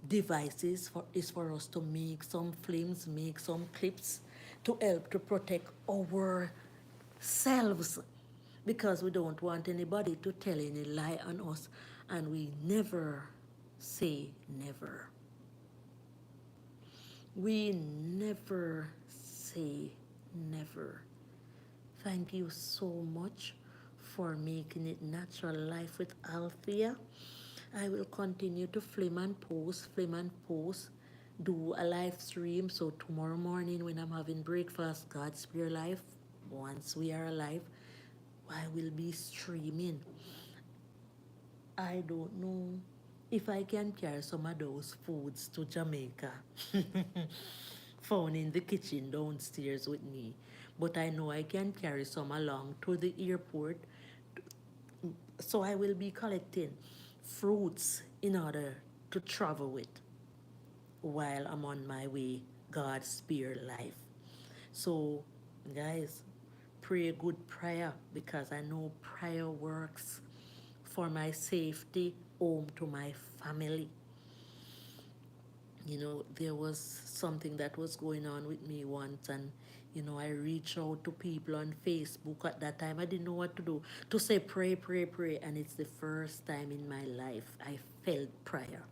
A: devices is for us to make some films, make some clips to help to protect ourselves, because we don't want anybody to tell any lie on us, and we never say never. We never say never. Thank you so much for making it natural life with Althea. I will continue to film and post, do a live stream. So tomorrow morning when I'm having breakfast, God's Pure Life, once we are alive, I will be streaming. I don't know if I can carry some of those foods to Jamaica, found in the kitchen downstairs with me. But I know I can carry some along to the airport. So I will be collecting fruits in order to travel with while I'm on my way, God's spare life. So, guys, pray a good prayer, because I know prayer works for my safety home to my family. There was something that was going on with me once, and I reached out to people on Facebook. At that time I didn't know what to do, to say pray, pray, pray, and it's the first time in my life I felt prayer.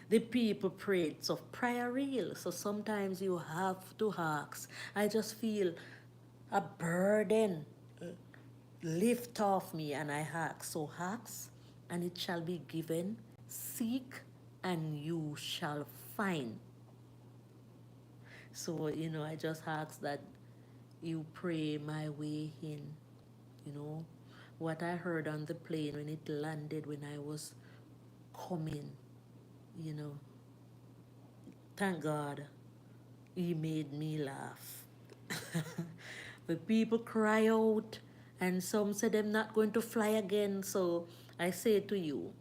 A: The people prayed, so prayer real. So sometimes you have to ask. I just feel a burden lift off me, and I ask. So ask, and it shall be given. Seek, and you shall find. So, I just ask that you pray my way in. You know, what I heard on the plane when it landed, when I was coming, you know, thank God he made me laugh. The people cry out, and some say they're not going to fly again. So I say to you,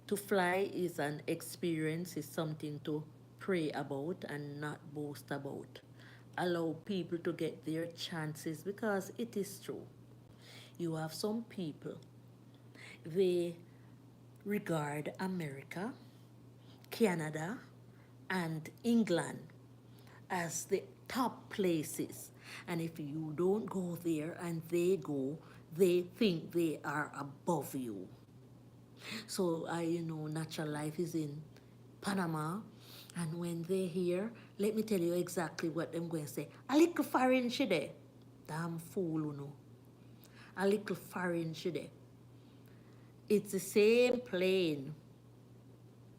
A: to fly is an experience, is something to pray about and not boast about. Allow people to get their chances, because it is true. You have some people, they regard America, Canada, and England as the top places. And if you don't go there and they go, they think they are above you. So natural life is in Panama. And when they hear, let me tell you exactly what I'm going to say. A little foreign she there. Damn fool, A little foreign she there. It's the same plane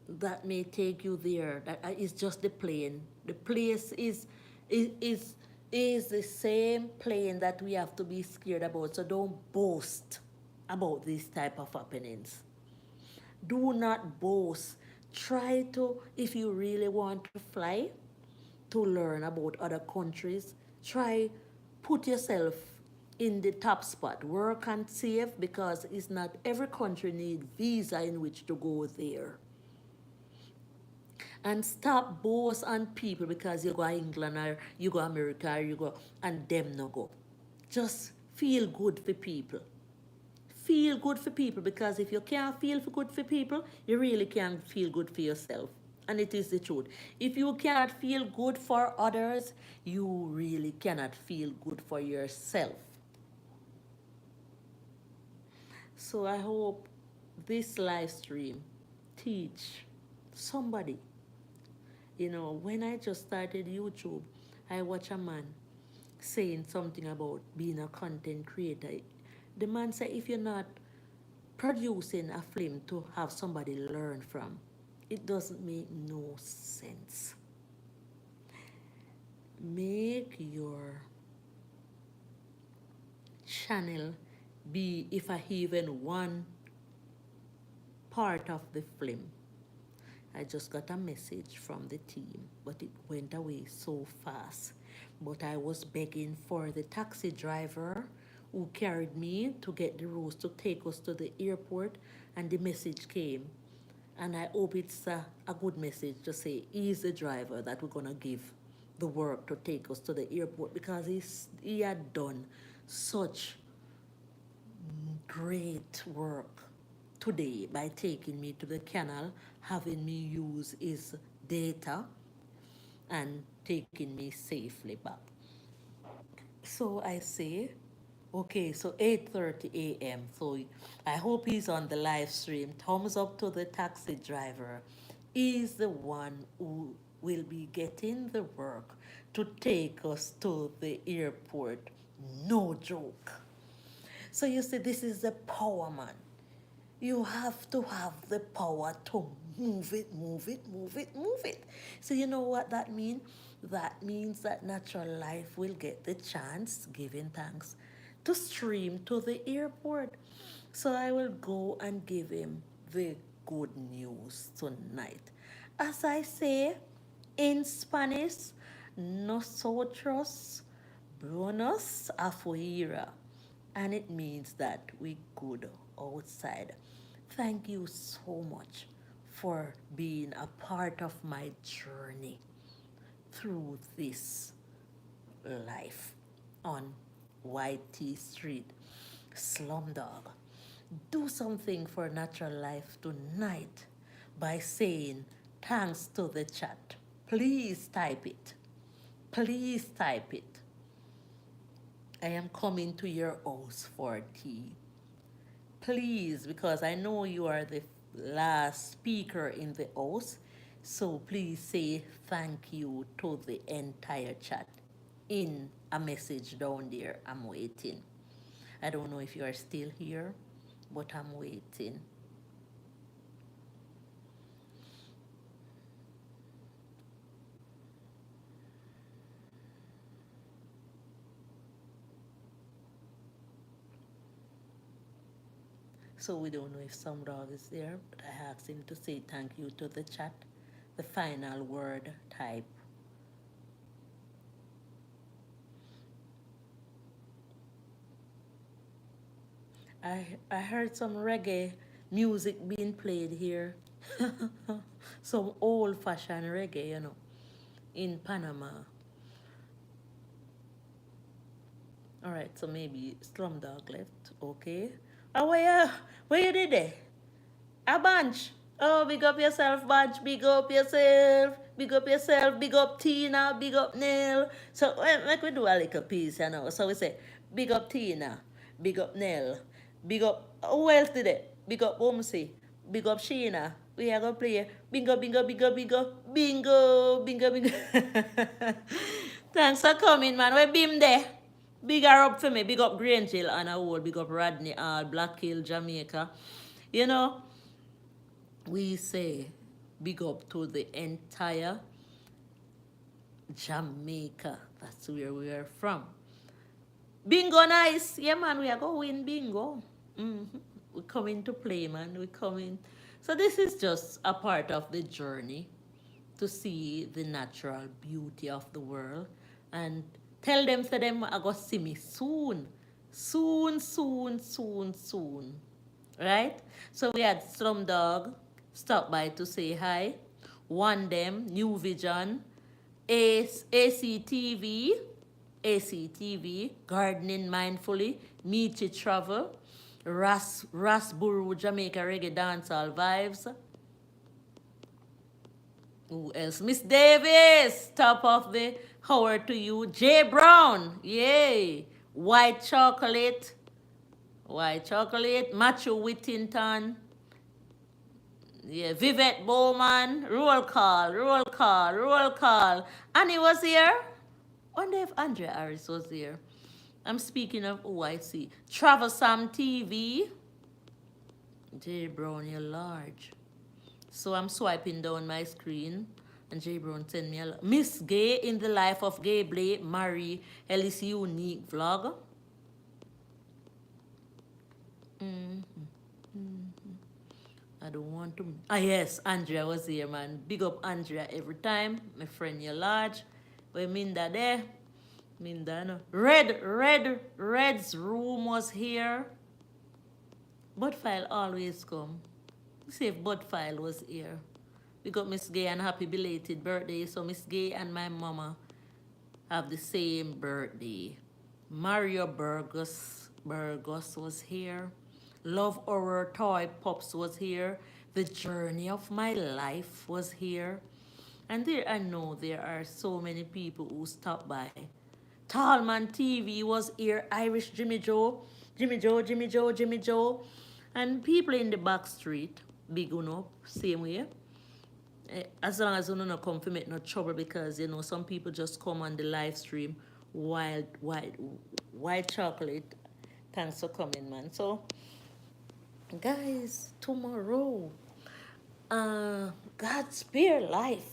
A: that may take you there. That is just the plane. The place is the same plane that we have to be scared about. So don't boast about these type of happenings. Do not boast. Try to, if you really want to fly, to learn about other countries, try put yourself in the top spot. Work and save, because it's not every country need visa in which to go there. And stop boast on people because you go to England or you go to America or you go and them no go. Just feel good for people. Feel good for people, because if you can't feel good for people, you really can't feel good for yourself. And it is the truth. If you cannot feel good for others, you really cannot feel good for yourself. So I hope this live stream teach somebody. When I just started YouTube, I watched a man saying something about being a content creator. The man said, if you're not producing a film to have somebody learn from, it doesn't make no sense. Make your channel be, if I even one part of the film. I just got a message from the team, but it went away so fast. But I was begging for the taxi driver who carried me to get the rules to take us to the airport, and the message came. And I hope it's a good message to say he's the driver that we're going to give the work to take us to the airport, because he had done such great work today by taking me to the canal, having me use his data, and taking me safely back. So I say, okay, so 8:30 a.m. So I hope he's on the live stream. Thumbs up to the taxi driver. He's the one who will be getting the work to take us to the airport. No joke. So you see, this is the power, man. You have to have the power to move it, move it, move it, move it. So you know what that means? That means that natural life will get the chance, giving thanks, to stream to the airport. So I will go and give him the good news tonight. As I say in Spanish, nosotros buenos afuera, and it means that we good outside. Thank you so much for being a part of my journey through this life on YT Street Slumdog. Do something for natural life tonight by saying thanks to the chat. Please type it. Please type it. I am coming to your house for tea. Please, because I know you are the last speaker in the house, so please say thank you to the entire chat in a message down there. I'm waiting. I don't know if you are still here, but I'm waiting. So we don't know if some dog is there, but I asked him to say thank you to the chat. The final word type. I heard some reggae music being played here. Some old-fashioned reggae, you know, in Panama. All right, so maybe Slumdog left. Okay. Oh, where you did there? A bunch. Oh, big up yourself, bunch. Big up yourself. Big up yourself. Big up Tina. Big up Nell. So, like we do a little piece, you know. So we say, big up Tina. Big up Nell. Big up, who else did it? Big up Umsi. Big up Sheena. We are going to play bingo, bingo, bingo, bingo, bingo, bingo, bingo. Thanks for coming, man. We beam there. Big her up for me. Big up Grange Hill and a whole. Big up Rodney Hall, Black Hill, Jamaica. You know, we say big up to the entire Jamaica. That's where we are from. Bingo nice. Yeah, man, we are going bingo. We're coming to play, man. We're coming. So this is just a part of the journey to see the natural beauty of the world. And tell them, say them, I go see me soon. Soon, soon, soon, soon. Right? So we had Slumdog stop by to say hi. One them, New Vision, ACTV, Gardening Mindfully, Meechy Travel, Rasburu Jamaica Reggae Dancehall Vibes. Who else? Miss Davis, top of the hour to you. Jay Brown, yay. White Chocolate, Matthew Whittington, yeah, Vivette Bowman, roll call. Annie was here. Wonder if Andrea Harris was here. I'm speaking of OIC. Travel Sam TV. J Brown, you're large. So I'm swiping down my screen, and J Brown sent me a Miss Gay in the Life of Gay Blay, Marie Ellis Unique Vlog. I don't want to. Yes, Andrea was here, man. Big up Andrea every time. My friend, you're large. We mean that there. Mean that no. Red's room was here. Budfile always come. See if Budfile was here. We got Miss Gay and happy belated birthday. So Miss Gay and my mama have the same birthday. Mario Burgos was here. Love Horror Toy Pops was here. The Journey of My Life was here. And there, I know there are so many people who stopped by. Tallman TV was here. Irish Jimmy Joe. And people in the back street, big up, same way. As long as you don't come to make no trouble, because, you know, some people just come on the live stream. White chocolate. Thanks for coming, man. So, guys, tomorrow, God's Spear Life,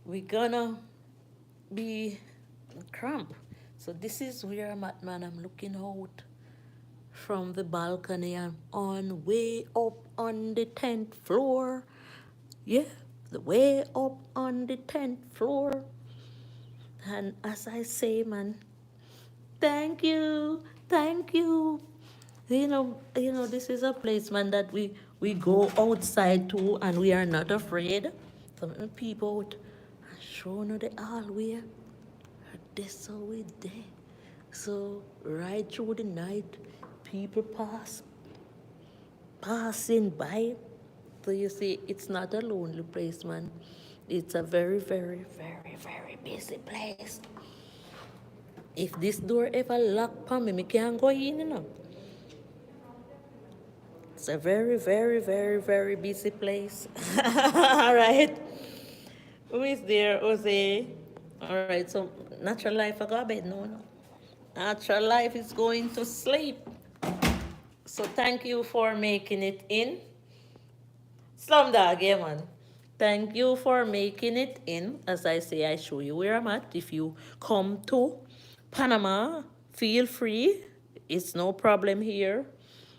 A: we're gonna be in Cramp. So this is where I'm at, man. I'm looking out from the balcony. I'm on way up on the 10th floor. Yeah, the way up on the 10th floor. And as I say, man, thank you. You know, this is a place, man, that we go outside to, and we are not afraid. Some people out and show no the hallway. This how we there. So right through the night, people pass. passing by. So you see, it's not a lonely place, man. It's a very, very, very, very busy place. If this door ever locked for me, I can't go in, you know. It's a very, very, very, very busy place. All right. Who is there, Jose? All right, so natural life, I go to bed. No, no. Natural life is going to sleep. So thank you for making it in. Slumdog, yeah, man. Thank you for making it in. As I say, I show you where I'm at. If you come to Panama, feel free. It's no problem here.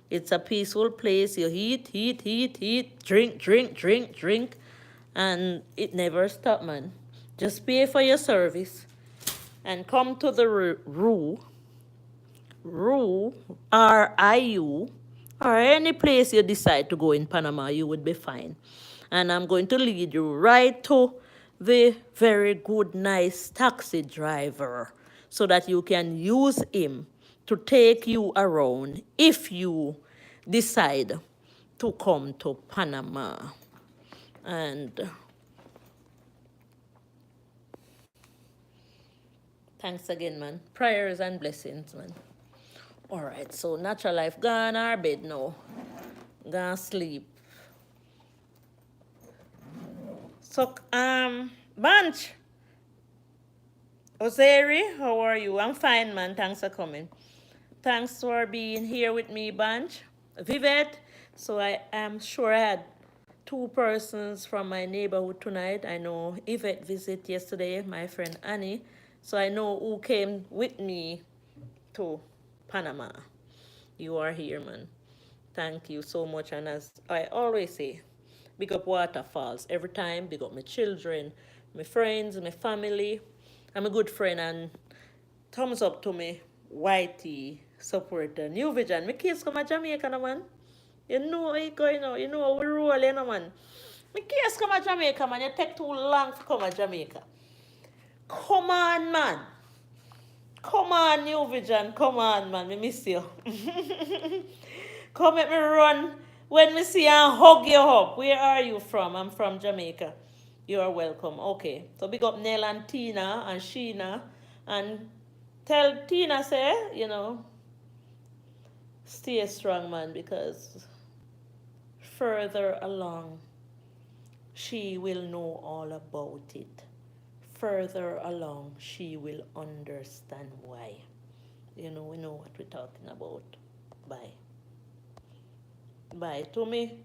A: It's a peaceful place. You eat, drink, drink, drink, drink. And it never stop, man. Just pay for your service and come to the RIU, or any place you decide to go in Panama, you would be fine. And I'm going to lead you right to the very good, nice taxi driver so that you can use him to take you around if you decide to come to Panama. And thanks again, man. Prayers and blessings, man. All right, so natural life gone our bed now. Gonna sleep. So, Bunch, Ozeri, how are you? I'm fine, man. Thanks for coming. Thanks for being here with me, Bunch. Vivette, so I am sure I had two persons from my neighborhood tonight. I know Yvette visited yesterday, my friend Annie. So I know who came with me to Panama. You are here, man. Thank you so much. And as I always say, big up Waterfalls every time, big up my children, my friends, my family. I'm a good friend, and thumbs up to me, YT supporter. New Vision, my kids come to Jamaica, no, man. You know how you go, you know how we roll, you know, man. My kids come to Jamaica, man. You take too long to come to Jamaica. Come on, man. Come on, New Vision. Come on, man. We miss you. Come let me run. When we see you and hug you up. Where are you from? I'm from Jamaica. You are welcome. Okay. So big up Nell and Tina and Sheena. And tell Tina, say, you know, stay strong, man, because further along, she will know all about it. Further along, she will understand why. You know, we know what we're talking about. Bye. Bye. To me.